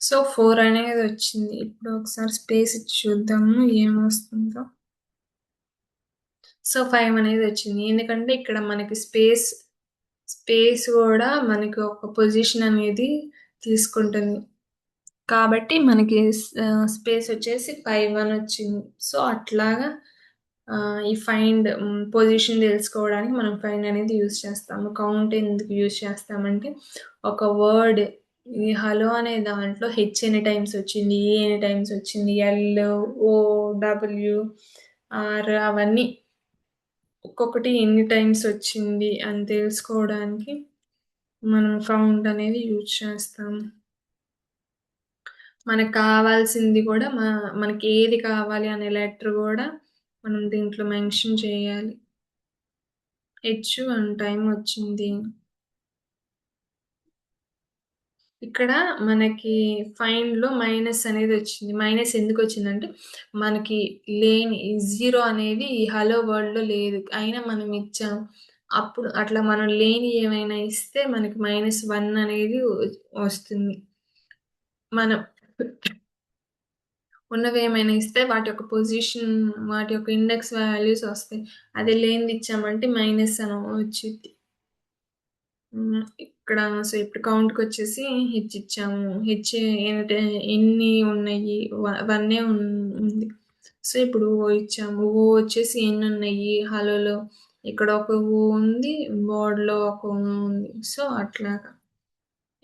సో, 4 అనేది వచ్చింది. ఇప్పుడు ఒకసారి స్పేస్ ఇచ్చి చూద్దాము ఏమొస్తుందో. సో, 5 అనేది వచ్చింది. ఎందుకంటే ఇక్కడ మనకి స్పేస్ గూడా మనకి ఒక పొజిషన్ అనేది తీసుకుంటుంది. కాబట్టి మనకి స్పేస్ వచ్చేసి 5 అని వచ్చింది. సో, అట్లాగా ఈ పొజిషన్ తెలుసుకోవడానికి మనం ఫైండ్ అనేది యూజ్ చేస్తాము. కౌంట్ ఎందుకు యూజ్ చేస్తామంటే ఒక వర్డ్ ఈ హలో అనే దాంట్లో హెచ్ ఎన్ని టైమ్స్ వచ్చింది, ఏ ఎన్ని టైమ్స్ వచ్చింది, ఎల్, ఓ, డబ్ల్యూ, ఆర్ అవన్నీ ఒక్కొక్కటి ఎన్ని టైమ్స్ వచ్చింది అని తెలుసుకోవడానికి మనం కౌంట్ అనేది యూజ్ చేస్తాము. మనకు కావాల్సింది కూడా మనకి ఏది కావాలి అనే లెటర్ కూడా మనం దీంట్లో మెన్షన్ చేయాలి. హెచ్ 1 టైమ్ వచ్చింది. ఇక్కడ మనకి ఫైండ్‌లో మైనస్ అనేది వచ్చింది. మైనస్ ఎందుకు వచ్చిందంటే మనకి లేని 0 అనేది ఈ హలో వరల్డ్‌లో లేదు. అయినా మనం ఇచ్చాం. అప్పుడు అట్లా మనం లేనియి ఏమైనా ఇస్తే మనకి -1 అనేది వస్తుంది. మనం ఉన్నవేమైనా ఇస్తే వాటి యొక్క ఇండెక్స్ వాల్యూస్ వస్తాయి. అదే లేనిది ఇచ్చామంటే మైనస్ అని వచ్చిద్ది. ఇక్కడ సో, ఇప్పుడు కౌంట్‌కొచ్చేసి హెచ్ ఇచ్చాము. హెచ్ ఎన్ని ఉన్నాయి? వన్నే ఉంది. సో, ఇప్పుడు ఓ ఇచ్చాము. ఓ వచ్చేసి ఎన్నున్నాయి హలోలో? ఇక్కడ ఒక ఓ ఉంది. వర్డ్‌లో ఒక ఓ ఉంది. సో, అట్లాగా.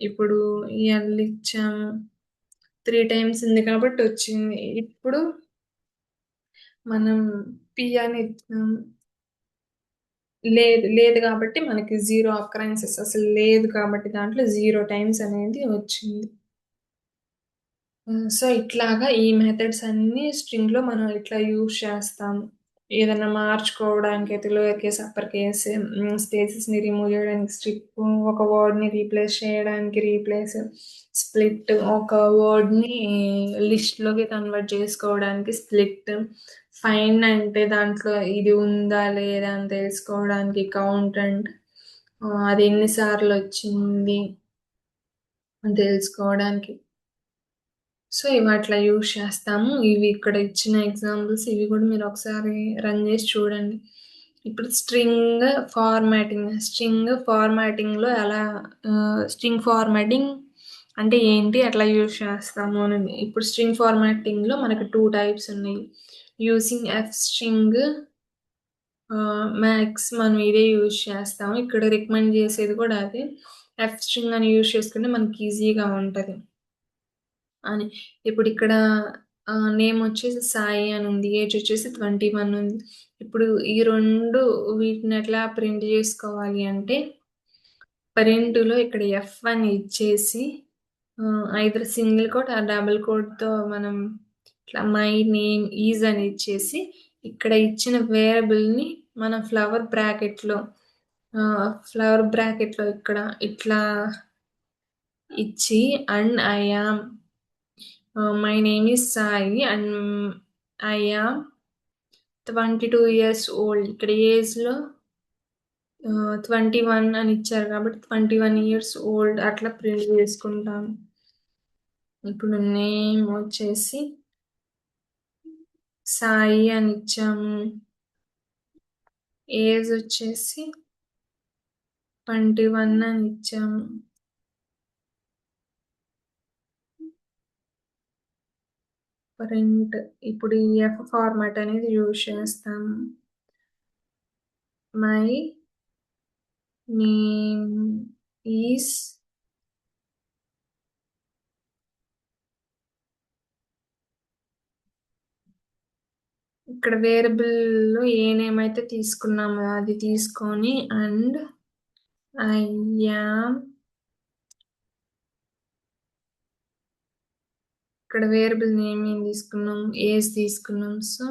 ఇప్పుడు ఎల్ ఇచ్చాము. 3 టైమ్స్ ఉంది కాబట్టి వచ్చింది. ఇప్పుడు మనం పి అని ఇచ్చాము. లేదు కాబట్టి మనకి 0 అకరెన్సెస్ అసలు లేదు కాబట్టి దాంట్లో 0 టైమ్స్ అనేది వచ్చింది. సో, ఇట్లాగా ఈ మెథడ్స్ అన్నీ స్ట్రింగ్‌లో మనం ఇట్లా యూజ్ చేస్తాము. ఏదన్నా మార్చుకోవడానికైతే లోయర్ కేస్, అప్పర్ కేస్, స్పేసెస్‌ని రిమూవ్ జేయడానికి స్ట్రిప్, ఒక వర్డ్‌ని రీప్లేస్ చేయడానికి రీప్లేస్, స్ప్లిట్, ఒక వర్డ్‌ని లిస్ట్‌లోకి కన్వర్ట్ చేసుకోవడానికి స్ప్లిట్, ఫైండ్ అంటే దాంట్లో ఇది ఉందా లేదా అని తెలుసుకోవడానికి కౌంట్ అండ్ అది ఎన్ని సార్లొచ్చింది అని తెలుసుకోవడానికి. సో, ఇవి అట్లా యూజ్ చేస్తాము. ఇవి ఇక్కడ ఇచ్చిన ఎగ్జాంపుల్స్ ఇవి గూడా మీరొకసారి రన్ జేసి చూడండి. ఇప్పుడు స్ట్రింగ్ ఫార్మాటింగ్‌లో ఎలా స్ట్రింగ్ ఫార్మాటింగ్ అంటే ఏంటి? ఎట్లా యూజ్ చేస్తాము అనేది. ఇప్పుడు స్ట్రింగ్ ఫార్మాటింగ్‌లో మనకు 2 టైప్స్ ఉన్నాయి. యూజింగ్ ఎఫ్ స్ట్రింగ్, మ్యాక్స్ మనం ఇదే యూజ్ చేస్తాము. ఇక్కడ రికమెండ్ చేసేది కూడా అదే. ఎఫ్ స్ట్రింగ్ అని యూజ్ చేసుకుంటే మనకి ఈజీగా ఉంటది. అని. ఇప్పుడిక్కడ నేమొచ్చేసి సాయి అనుంది. ఏజొచ్చేసి 21 ఉంది. ఇప్పుడు ఈ 2 వీటినెట్లా ప్రింట్ జేసుకోవాలి అంటే, ప్రింట్‌లో ఇక్కడ ఎఫ్ అని ఇచ్చేసి either single quote or double కోట్‌తో మనం ఇట్లా మై నేమ్ ఈజ్ అని ఇచ్చేసి, ఇక్కడ ఇచ్చిన వేరియబుల్‌ని మనం ఫ్లవర్ బ్రాకెట్‌లో ఇక్కడ ఇట్లా ఇచ్చి and I am my name is Sai and I am 22 years old. ఇక్కడ ఏజ్‌లో 21 అని ఇచ్చారు కాబట్టి 21 ఇయర్స్ ఓల్డ్ అట్లా ప్రింట్ చేసుకుంటాము. ఇప్పుడు నేమ్ వచ్చేసి సాయి అని ఇచ్చాము. ఏజ్ వచ్చేసి 21 అని ఇచ్చాము. ప్రింట్ ఇప్పుడు ఈ ఎఫ్ ఫార్మాట్ అనేది యూజ్ చేస్తాము. మై నేమ్ ఈస్ ఇక్కడ వేరియబుల్‌లో ఏ నేమ్ అయితే తీసుకున్నామో అది తీసుకొని అండ్ ఐ యామ్ ఇక్కడ వేరియబుల్ నేమ్ ఏం తీసుకున్నాం? ఏజ్ తీసుకున్నాం. సో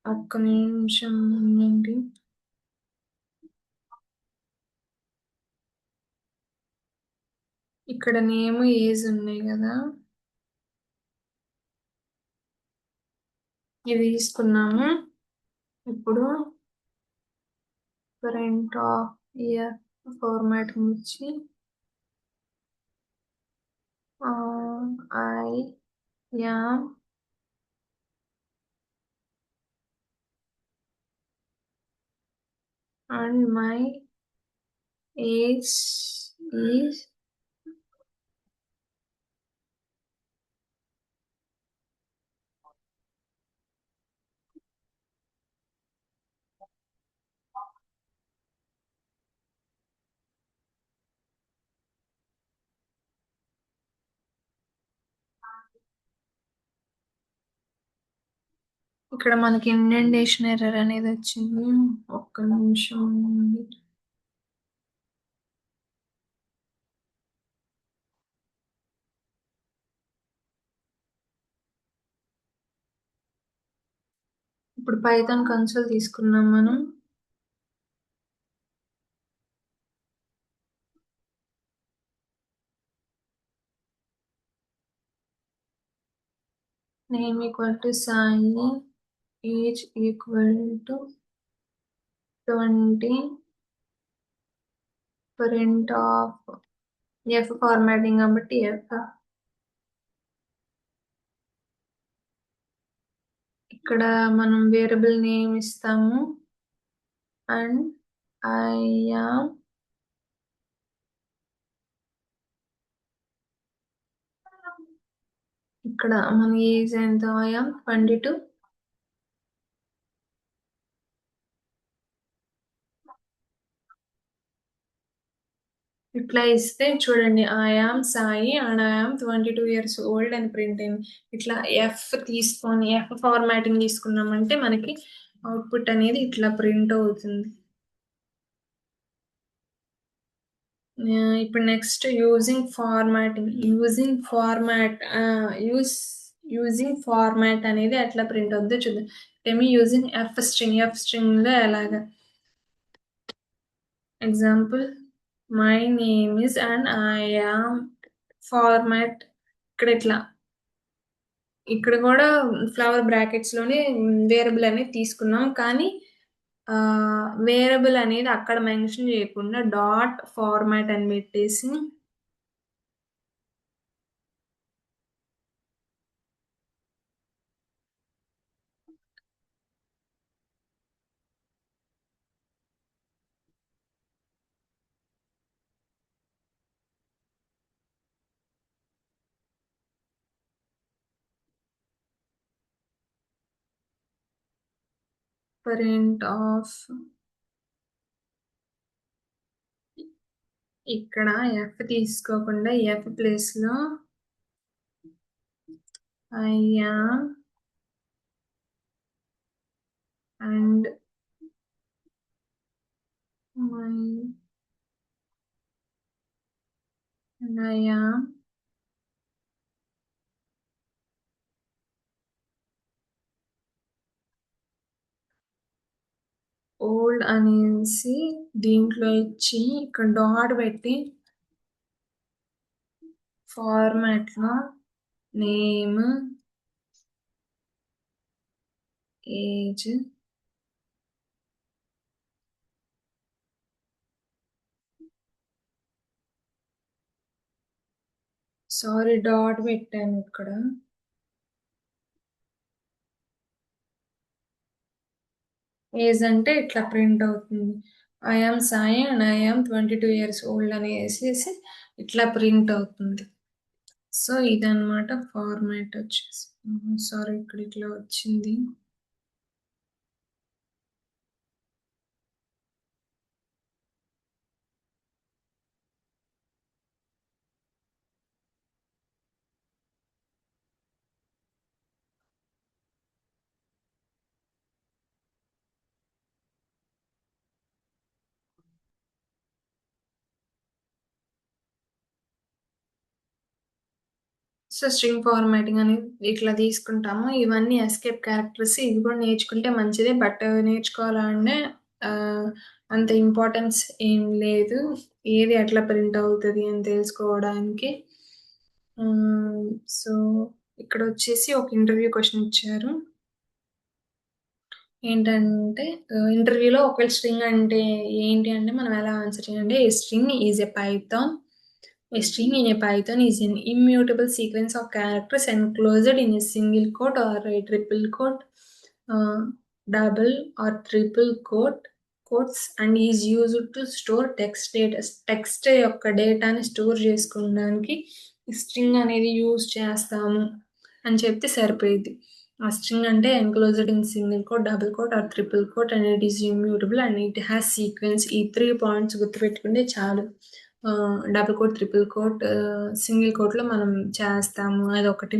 ఒక్క నిమిషం ఉండండి. ఇక్కడ నేమ్, ఏజ్ ఉన్నాయి గదా! ఇవి తీసుకున్నాము. ఇప్పుడు కరెంట్ ఆఫ్ ఇయర్ ఫార్మాటింగ్ ఇచ్చి I am and my age is ఇక్కడ మనకి ఇండెంటేషన్ ఎర్రర్ అనేది వచ్చింది. ఒక్క నిమిషం ఉండండి. ఇప్పుడు పైథాన్ కన్సోల్ తీసుకున్నాం మనం. Name equal to Sai, age equal to 20, print of F formatting కాబట్టి ఎఫ్ ఇక్కడ మనం వేరియబుల్ నేమ్ ఇస్తాము అండ్ ఐ యామ్ ఇక్కడ మన ఏజ్ ఎంత ఐ యామ్ 22. ఇట్లా ఇస్తే చూడండి I am Sai and I am 22 years old అని ప్రింట్ అయింది. ఇట్లా ఎఫ్ తీసుకొని ఎఫ్ ఫార్మాటింగ్ తీసుకున్నామంటే మనకి అవుట్పుట్ అనేది ఇట్లా ప్రింట్ అవుతుంది. ఇప్పుడు నెక్స్ట్ యూజింగ్ ఫార్మాట్ అనేది ఎట్లా ప్రింట్ అవుతుందో చూద్దాం. ఏమి యూజింగ్ ఎఫ్ స్ట్రింగ్ లో ఎలాగా example my name is and I am format ఇక్కడ కూడా ఫ్లవర్ బ్రాకెట్స్ లోనే వేరియబుల్ అనేది తీసుకున్నాం, కానీ వేరియబుల్ అనేది అక్కడ మెన్షన్ చేయకుండా డాట్ ఫార్మాట్ అని పెట్టేసి ప్రింట్ ఆఫ్ ఇక్కడ ఎఫ్ తీసుకోకుండా ఎఫ్ ప్లేస్ లో I am and I am old అనేసి దీంట్లో ఇచ్చి ఇక్కడ డాట్ పెట్టి ఫార్మాట్ లో నేమ్ ఏజ్ సారీ డాట్ పెట్టాను ఇక్కడ. ఏజ్ అంటే ఇట్లా ప్రింట్ అవుతుంది. I am Sai and I am 22 years old అని వేసేసి ఇట్లా ప్రింట్ అవుతుంది. సో ఇదన్నమాట ఫార్మాట్ వచ్చేసి. సారీ ఇక్కడ ఇట్లా వచ్చింది. సో స్ట్రింగ్ ఫార్మాటింగ్ అనేది ఇట్లా తీసుకుంటాము. ఇవన్నీ ఎస్కేప్ క్యారెక్టర్స్. ఇవి కూడా నేర్చుకుంటే మంచిదే, బట్ నేర్చుకోవాలంటే అంత ఇంపార్టెన్స్ ఏం లేదు. ఏది ఎట్లా ప్రింట్ అవుతుంది అని తెలుసుకోవడానికి. సో ఇక్కడ వచ్చేసి ఒక ఇంటర్వ్యూ క్వశ్చన్ ఇచ్చారు. ఏంటంటే ఇంటర్వ్యూలో ఒకవేళ స్ట్రింగ్ అంటే ఏంటి అంటే మనం ఎలా ఆన్సర్ చేయాలంటే a string is a Python. A string in a Python is an immutable sequence of characters enclosed in a single quote or a triple quote, double or triple quotes, and is used to store text data. Text యొక్క డేటాని store చేసుకోవడానికి string అనేది use చేస్తాము అని చెప్తే సరిపోయింది. ఆ string అంటే enclosed in single quote, double quote or triple quote and it is immutable and it has sequence. ఈ 3 points గుర్తుపెట్టుకుంటే చాలు. Double quote, triple quote, single కోట్లో మనం చేస్తాము. అదొకటి.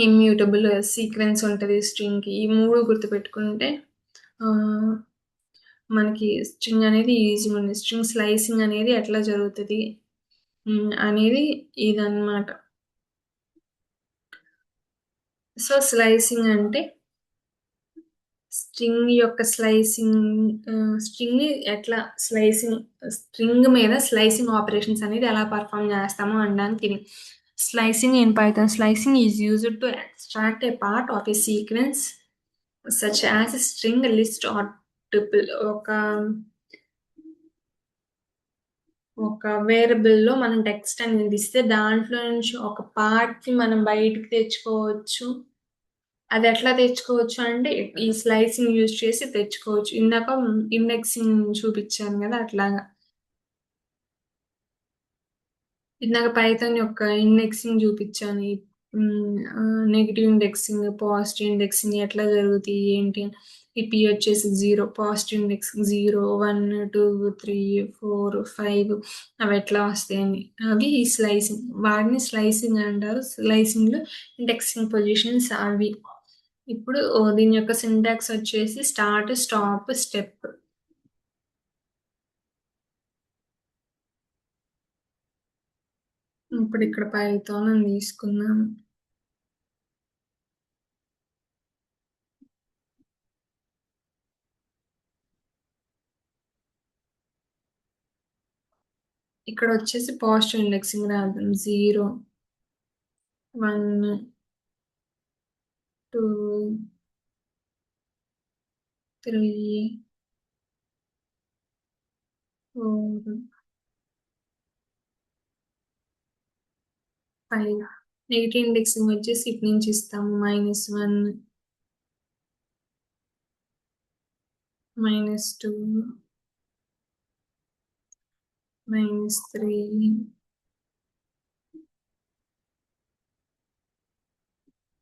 ఇమ్యూటబుల్ సీక్వెన్స్ ఉంటుంది స్ట్రింగ్కి. ఈ 3 గుర్తుపెట్టుకుంటే మనకి స్ట్రింగ్ అనేది ఈజీగా ఉంది. స్ట్రింగ్ స్లైసింగ్ అనేది ఎట్లా జరుగుతుంది అనేది ఇదన్నమాట. సో స్లైసింగ్ అంటే స్ట్రింగ్ యొక్క స్ట్రింగ్ మీద స్లైసింగ్ ఆపరేషన్స్ అనేది ఎలా పర్ఫామ్ చేస్తామో అనడానికి ఇది. Slicing in Python. Slicing is used to extract a part of a sequence such as string, list or tuple. ఒక వేరియబుల్లో మనం టెక్స్ట్ అనేది ఇస్తే దాంట్లో నుంచి ఒక పార్ట్ని మనం బయటికి తెచ్చుకోవచ్చు. అదెట్లా తెచ్చుకోవచ్చు అంటే, ఈ స్లైసింగ్ యూజ్ చేసి తెచ్చుకోవచ్చు. ఇందాక ఇండెక్సింగ్ చూపిచ్చాను గదా! అట్లాగా. ఇందాక పైథాన్ యొక్క ఇండెక్సింగ్ జూపిచ్చాను. నెగెటివ్ ఇండెక్సింగ్, పాజిటివ్ ఇండెక్సింగ్ ఎట్లా జరుగుతాయి, ఏంటి అని. ఈ p వచ్చేసి 0, పాజిటివ్ ఇండెక్సింగ్ 0, 1, 2, 3, 4, 5 అవెట్లా వస్తాయని. అవి ఈ స్లైసింగ్. వాటిని స్లైసింగ్ అంటారు. స్లైసింగ్‌లో ఇండెక్సింగ్ పొజిషన్స్ అవి. ఇప్పుడు దీని యొక్క సింటాక్స్ వచ్చేసి స్టార్ట్, స్టాప్, స్టెప్. ఇప్పుడిక్కడ పైథాన్ అని తీసుకున్నాను. ఇక్కడొచ్చేసి పాజిటివ్ ఇండెక్సింగ్ రాద్దాం. 0, 1, 2, 3, 4, 5. నెగెటివ్ ఇండెక్సింగ్ వచ్చేసి ఇటు నుంచి ఇస్తాము. -1, -2, -3,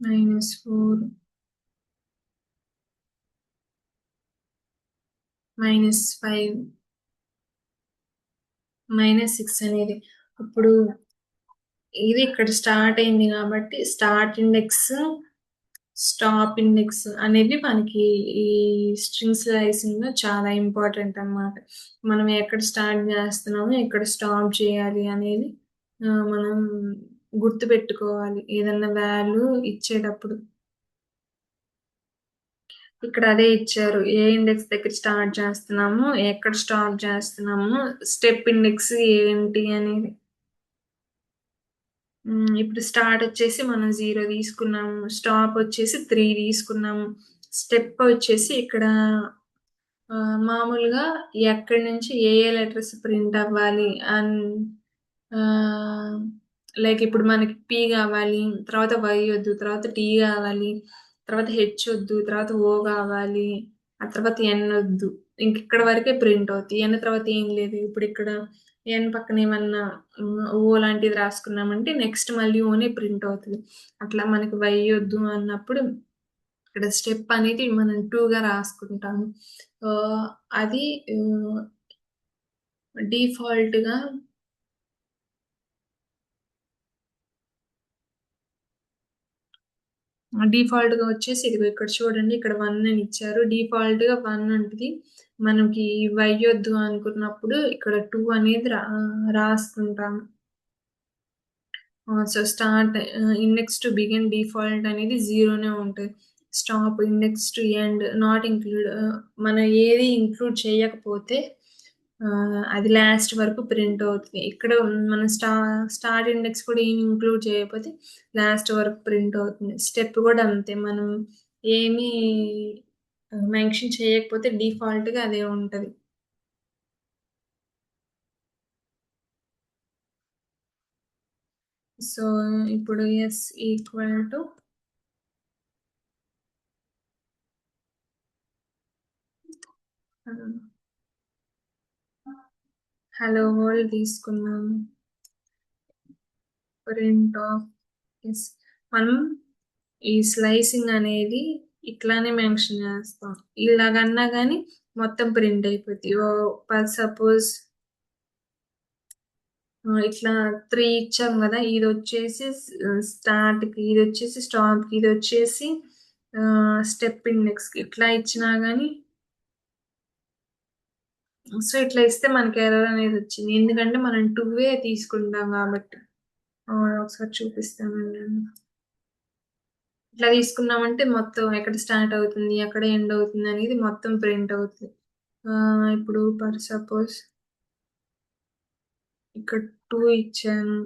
-4, -5, -6 అనేది. ఇప్పుడు ఇది ఇక్కడ స్టార్ట్ అయింది కాబట్టి స్టార్ట్ ఇండెక్స్, స్టాప్ ఇండెక్స్ అనేవి మనకి ఈ స్ట్రింగ్ స్లైసింగ్‌లో చాలా ఇంపార్టెంట్ అన్నమాట. మనం ఎక్కడ స్టార్ట్ జేస్తున్నామో, ఎక్కడ స్టాప్ చేయాలి అనేది మనం గుర్తుపెట్టుకోవాలి. ఏదన్నా వాల్యూ ఇచ్చేటప్పుడు. ఇక్కడ అదే ఇచ్చారు. ఏ ఇండెక్స్ దగ్గర స్టార్ట్ చేస్తున్నాము, ఎక్కడ స్టాప్ చేస్తున్నాము, స్టెప్ ఇండెక్స్ ఏంటి అనేది. ఇప్పుడు స్టార్ట్ వచ్చేసి మనం 0 తీసుకున్నాము. స్టాప్ వచ్చేసి 3 తీసుకున్నాము. స్టెప్ వచ్చేసి ఇక్కడ మామూలుగా ఎక్కడి నుంచి ఏ ఏ లెటర్స్ ప్రింట్ అవ్వాలి ఆహ్, లైక్ ఇప్పుడు మనకి పి గావాలి, తర్వాత వై ఒద్దు, తర్వాత టీ గావాలి, తర్వాత హెచ్ ఒద్దు, తర్వాత ఓ గావాలి, ఆ తర్వాత ఎన్ ఒద్దు. ఇంకిక్కడి వరకే ప్రింట్ అవుతాయి. ఎన్ తర్వాత ఏం లేదు. ఇప్పుడిక్కడ ఎన్ పక్కన ఏమన్నా ఓ లాంటిది రాసుకున్నామంటే నెక్స్ట్ మళ్ళీ ఓనే ప్రింట్ అవుతది. అట్లా మనకి వై ఒద్దు అన్నప్పుడు ఇక్కడ స్టెప్ అనేది మనం 2గా రాసుకుంటాము. ఆహ్, అది ఆహ్, డిఫాల్ట్‌గా డిఫాల్ట్‌గా వచ్చేసి ఇదిగో ఇక్కడ చూడండి. ఇక్కడ 1 అని ఇచ్చారు. డిఫాల్ట్‌గా 1 ఉంటది. మనకి వెయ్యొద్దు అనుకున్నప్పుడు ఇక్కడ 2 అనేది రాసుకుంటాము. So, start index to begin default అనేది 0నే ఉంటది. Stop, index to end, not include మనం ఏది ఇంక్లూడ్ చేయకపోతే అది లాస్ట్ వరకు ప్రింట్ అవుతది. ఇక్కడ మనం స్టార్ట్ ఇండెక్స్ కూడా ఏమి ఇంక్లూడ్ చేయకపోతే లాస్ట్ వరకు ప్రింట్ అవుతుంది. స్టెప్ కూడా అంతే. మనం ఏమీ మెన్షన్ చేయకపోతే డిఫాల్ట్‌గా అదే ఉంటది. సో, ఇప్పుడు యెస్ ఈక్వల్ టు ఆహ్, హలో వరల్డ్ తీసుకున్నాము. Print of yes. మనం ఈ స్లైసింగ్ అనేది ఇట్లానే మెన్షన్ చేస్తాం. ఇలాగన్నా గాని మొత్తం ప్రింట్ అయిపోద్ది. ఫర్ సపోజ్ ఇట్లా 3 ఇచ్చాం గదా! ఇదొచ్చేసి స్టార్ట్‌కి, ఇదొచ్చేసి స్టాప్‌కి, ఇదొచ్చేసి స్టెప్ ఇండెక్స్‌కి ఇట్లా ఇచ్చినా గాని సో, ఇట్లా ఇస్తే మనకి ఎర్రర్ అనేది వచ్చింది. ఎందుకంటే మనం 2 తీసుకుంటాం గాబట్టి. ఒకసారి చూపిస్తానండి. ఇట్లా తీసుకున్నామంటే మొత్తం ఎక్కడ స్టార్ట్ అవుతుంది, ఎక్కడ ఎండ్ అవుతుంది అనేది మొత్తం ప్రింట్ అవుతది. ఇప్పుడు ఫర్ సపోజ్ ఇక్కడ 2 ఇచ్చాను.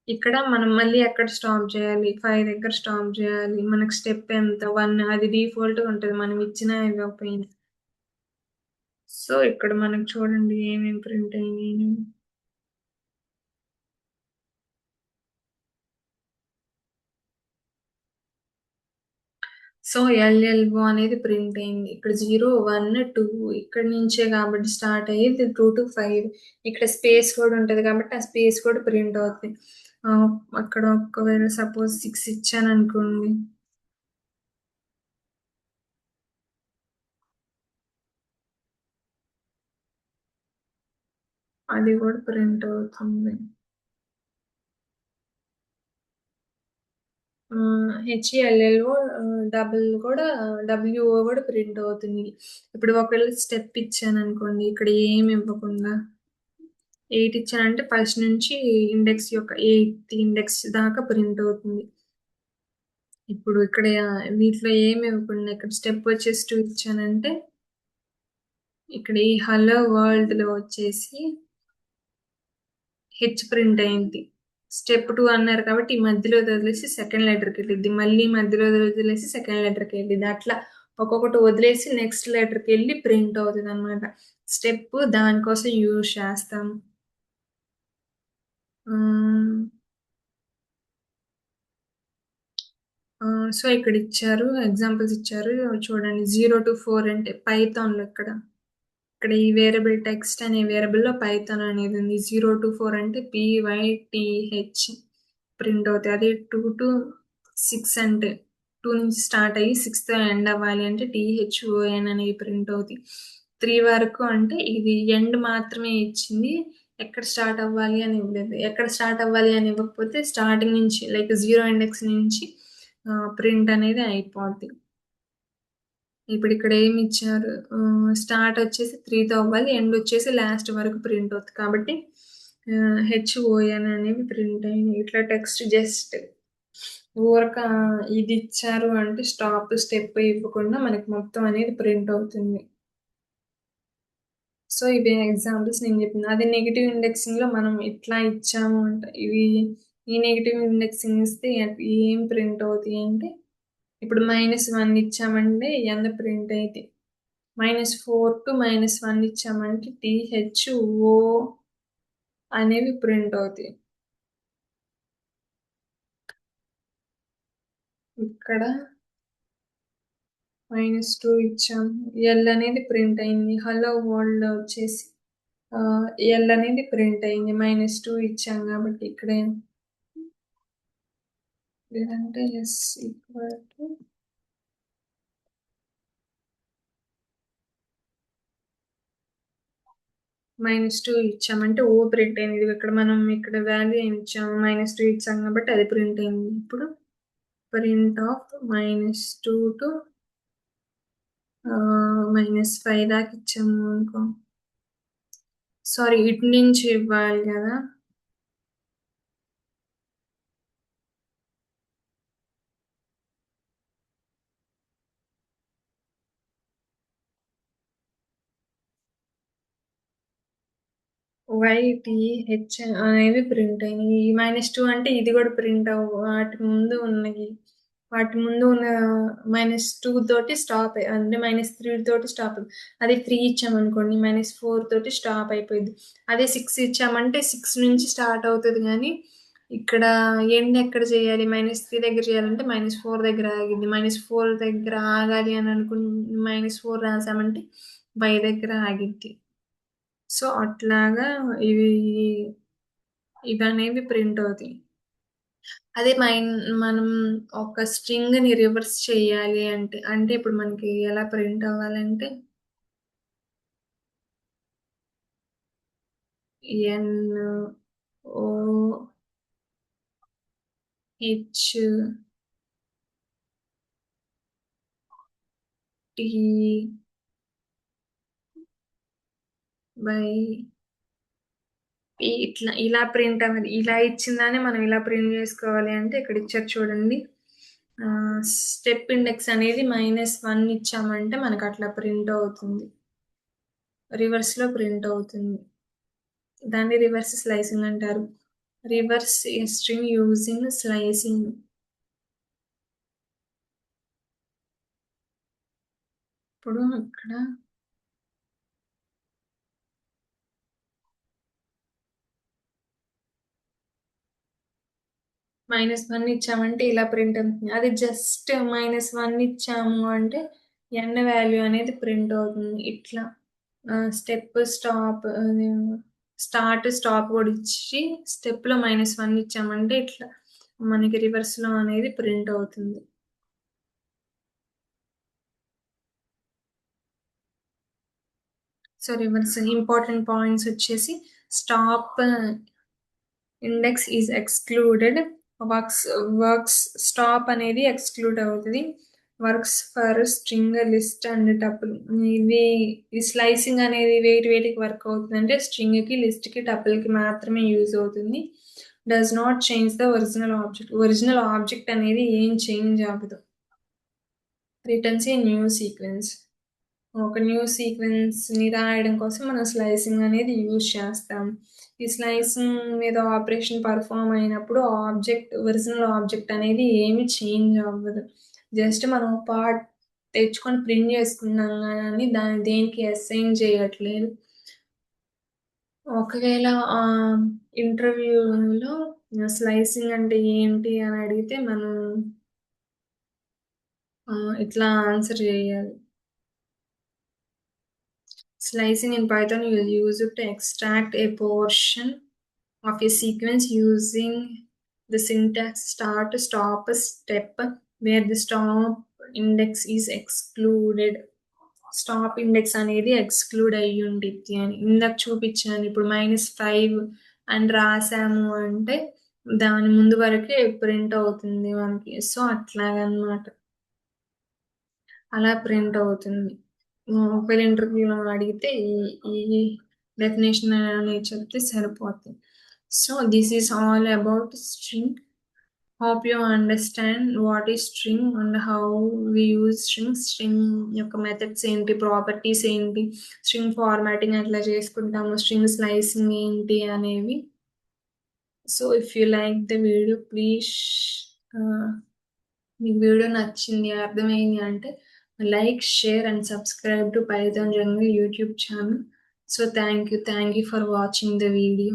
ఇక్కడ మనం మళ్ళీ ఎక్కడ స్టాప్ చేయాలి? 5 దగ్గర స్టాప్ చేయాలి. మనకు స్టెప్ ఎంత? 1 అది డిఫాల్ట్‌గా ఉంటది. మనం ఇచ్చినా ఇవ్వకపోయినా. సో, ఇక్కడ మనకు చూడండి ఏమేమి ప్రింట్ అయినాయి. సో, ఎల్ఎల్ఓ అనేది ప్రింట్ అయింది. ఇక్కడ 0, 1, 2 ఇక్కడి నుంచే కాబట్టి స్టార్ట్ అయ్యేది 2-5. ఇక్కడ స్పేస్ కూడా ఉంటది కాబట్టి, ఆ స్పేస్ కూడా ప్రింట్ అవుద్ది. అక్కడ ఒకవేళ సపోజ్ 6 ఇచ్చాననుకోండి. అది కూడా ప్రింట్ అవుతుంది. హెచ్ఈఎల్ఎల్ఓ డబుల్ కూడా డబ్ల్యూఓ కూడా ప్రింట్ అవుతుంది. ఇప్పుడు ఒకవేళ స్టెప్ ఇచ్చాననుకోండి, ఇక్కడ ఏమి ఇవ్వకుండా 8 ఇచ్చానంటే ఫస్ట్ నుంచి ఇండెక్స్ యొక్క 8th ఇండెక్స్ దాకా ప్రింట్ అవుతుంది. ఇప్పుడు ఇక్కడ వీటిలో ఏమి ఇవ్వకుండా ఇక్కడ స్టెప్ వచ్చేసి 2 ఇచ్చానంటే ఇక్కడ ఈ హలో వరల్డ్ లో వచ్చేసి హెచ్ ప్రింట్ అయింది. స్టెప్ 2 అన్నారు కాబట్టి ఈ మధ్యలో వదిలేసి సెకండ్ లెటర్కి వెళ్ళిద్ది. మళ్ళీ మధ్యలో వదిలేసి సెకండ్ లెటర్కి వెళ్ళిద్ది. అట్లా ఒక్కొక్కటి వదిలేసి నెక్స్ట్ లెటర్కి వెళ్ళి ప్రింట్ అవుతుంది అనమాట. స్టెప్ దానికోసం యూజ్ చేస్తాం. సో ఇక్కడ ఇచ్చారు, ఎగ్జాంపుల్స్ ఇచ్చారు చూడండి. 0-4 అంటే పైథాన్లో ఇక్కడ ఈ వేరియబుల్ టెక్స్ట్ అనే వేరియబుల్లో పైథాన్ అనేది ఉంది. 0-4 అంటే PYTH ప్రింట్ అవుతాయి. అదే 2-6 అంటే 2 నుంచి స్టార్ట్ అయ్యి 6తో ఎండ్ అవ్వాలి అంటే THON అనేవి ప్రింట్ అవుతాయి. 3 వరకు అంటే ఇది ఎండ్ మాత్రమే ఇచ్చింది, ఎక్కడ స్టార్ట్ అవ్వాలి అని ఇవ్వలేదు. ఎక్కడ స్టార్ట్ అవ్వాలి అని ఇవ్వకపోతే స్టార్టింగ్ నుంచి లైక్ 0 ఇండెక్స్ నుంచి ప్రింట్ అనేది అయిపోద్ది. ఇప్పుడు ఇక్కడ ఏమి ఇచ్చారు, స్టార్ట్ వచ్చేసి 3తో అవ్వాలి, ఎండ్ వచ్చేసి లాస్ట్ వరకు ప్రింట్ అవుతుంది కాబట్టి HON అనేవి ప్రింట్ అయినాయి. ఇట్లా టెక్స్ట్ జస్ట్ ఊరక ఇది ఇచ్చారు అంటే స్టాప్ స్టెప్ ఇవ్వకుండా మనకి మొత్తం అనేది ప్రింట్ అవుతుంది. సో ఇవి ఎగ్జాంపుల్స్ నేను చెప్పిన. అదే నెగిటివ్ ఇండెక్సింగ్ లో మనం ఇట్లా ఇచ్చాము అంటే ఇవి ఈ నెగిటివ్ ఇండెక్సింగ్ ఇస్తే ఏం ప్రింట్ అవుతాయి అంటే ఇప్పుడు -1 ఇచ్చామంటే ఎంత ప్రింట్ అయితే, -4 to -1 ఇచ్చామంటే THO అనేవి ప్రింట్ అవుతాయి. ఇక్కడ -2 ఇచ్చాము, ఎల్ అనేది ప్రింట్ అయింది. హలో వరల్డ్ వచ్చేసి ఎల్ అనేది ప్రింట్ అయింది. -2 ఇచ్చాం కాబట్టి ఇక్కడ లేదంటే ఎస్ ఈక్వల్ టు -2 ఇచ్చామంటే ఓ ప్రింట్ అయింది. ఇక్కడ మనం ఇక్కడ వాల్యూ ఏమి ఇచ్చాము, -2 ఇచ్చాం కాబట్టి అది ప్రింట్ అయింది. ఇప్పుడు ప్రింట్ ఆఫ్ -2 టు -5 దాకా ఇచ్చాము అనుకో. సారీ, ఇటు నుంచి ఇవ్వాలి కదా. YTH అనేవి ప్రింట్ అయినాయి. ఈ -2 అంటే ఇది కూడా ప్రింట్ అవ్వు, వాటి ముందు ఉన్న -2 తోటి స్టాప్ అంటే -3 తోటి స్టాప్. అదే 3 ఇచ్చామనుకోండి -4 తోటి స్టాప్ అయిపోయింది. అదే 6 ఇచ్చామంటే 6 నుంచి స్టార్ట్ అవుతుంది కానీ ఇక్కడ ఎండ్ ఎక్కడ చేయాలి, -3 దగ్గర చేయాలంటే -4 దగ్గర ఆగింది. -4 దగ్గర ఆగాలి అని -4 రాసామంటే y దగ్గర ఆగిద్ది. సో అట్లాగా ఇవనేవి ప్రింట్ అవుతాయి. అదే మనం ఒక స్ట్రింగ్ ని రివర్స్ చేయాలి అంటే ఇప్పుడు మనకి ఎలా ప్రింట్ అవ్వాలంటే NOHT ఇలా ప్రింట్ అవ్వాలి. ఇలా ఇచ్చిందానే మనం ఇలా ప్రింట్ చేసుకోవాలి అంటే ఇక్కడ ఇచ్చారు చూడండి. స్టెప్ ఇండెక్స్ అనేది -1 ఇచ్చామంటే మనకు అట్లా ప్రింట్ అవుతుంది, రివర్స్ లో ప్రింట్ అవుతుంది. దాన్ని రివర్స్ స్లైసింగ్ అంటారు. Reverse string using slicing. ఇప్పుడు ఇక్కడ -1 ఇచ్చామంటే ఇలా ప్రింట్ అవుతుంది. అది జస్ట్ -1 ఇచ్చాము అంటే వాల్యూ అనేది ప్రింట్ అవుతుంది. ఇట్లా స్టెప్, స్టాప్ స్టార్ట్, స్టాప్ కూడా ఇచ్చి స్టెప్‌లో -1 ఇచ్చామంటే ఇట్లా మనకి రివర్స్‌లో అనేది ప్రింట్ అవుతుంది. సో, రివర్స్ ఇంపార్టెంట్ పాయింట్స్ వచ్చేసి stop index is excluded. Works works stop అనేది ఎక్స్‌క్లూడ్ అవుతది. Works for string, list and tuple. ఇవి ఈ స్లైసింగ్ అనేది వేటికి వర్క్ అవుతుందంటే స్ట్రింగ్‌కి, లిస్ట్‌కి, టపుల్‌కి మాత్రమే యూజ్ అవుతుంది. Does not change the original object. Original object అనేది ఏం చేంజ్ అవ్వదు. Returns a new sequence. ఒక న్యూ సీక్వెన్స్‌ని రాయడం కోసం మనం స్లైసింగ్ అనేది యూజ్ చేస్తాం. ఈ స్లైసింగ్ మీద ఆపరేషన్ పర్ఫార్మ్ అయినప్పుడు ఒరిజినల్ ఆబ్జెక్ట్ అనేది ఏమి చేంజ్ అవ్వదు. జస్ట్ మనం పార్ట్ తెచ్చుకొని ప్రింట్ చేసుకున్నాం గానీ దాన్ని దేనికి అసైన్ చేయట్లేదు. ఒకవేళ ఇంటర్వ్యూలో స్లైసింగ్ అంటే ఏంటి అని అడిగితే మనం ఇట్లా ఆన్సర్ చేయాలి. Slicing in Python you use it to extract a portion of a sequence using the syntax start, stop, step, where the stop index is excluded. Stop index అనేది ఎక్స్క్లూడ్ అయ్యి ఉండిద్ది అని ఇందాక చూపించాను. ఇప్పుడు -5 అని రాసాము అంటే దాని ముందు వరకే ప్రింట్ అవుతుంది మనకి. సో, అట్లాగనమాట. అలా ప్రింట్ అవుతుంది. ఒకవేళ ఇంటర్వ్యూలో అడిగితే ఈ డెఫినేషన్ అనేది చెప్తే సరిపోతుంది. So, this is all about string. Hope you understand what is string and how we use string. String యొక్క మెథడ్స్ ఏంటి, ప్రాపర్టీస్ ఏంటి, స్ట్రింగ్ ఫార్మాటింగ్ ఎట్లా చేసుకుంటాము, స్ట్రింగ్ స్లైసింగ్ ఏంటి అనేవి. So, if you like the video please మీకు video నచ్చింది, అర్థమైంది అంటే like, share and subscribe to Python Jungle YouTube channel. So thank you for watching the video.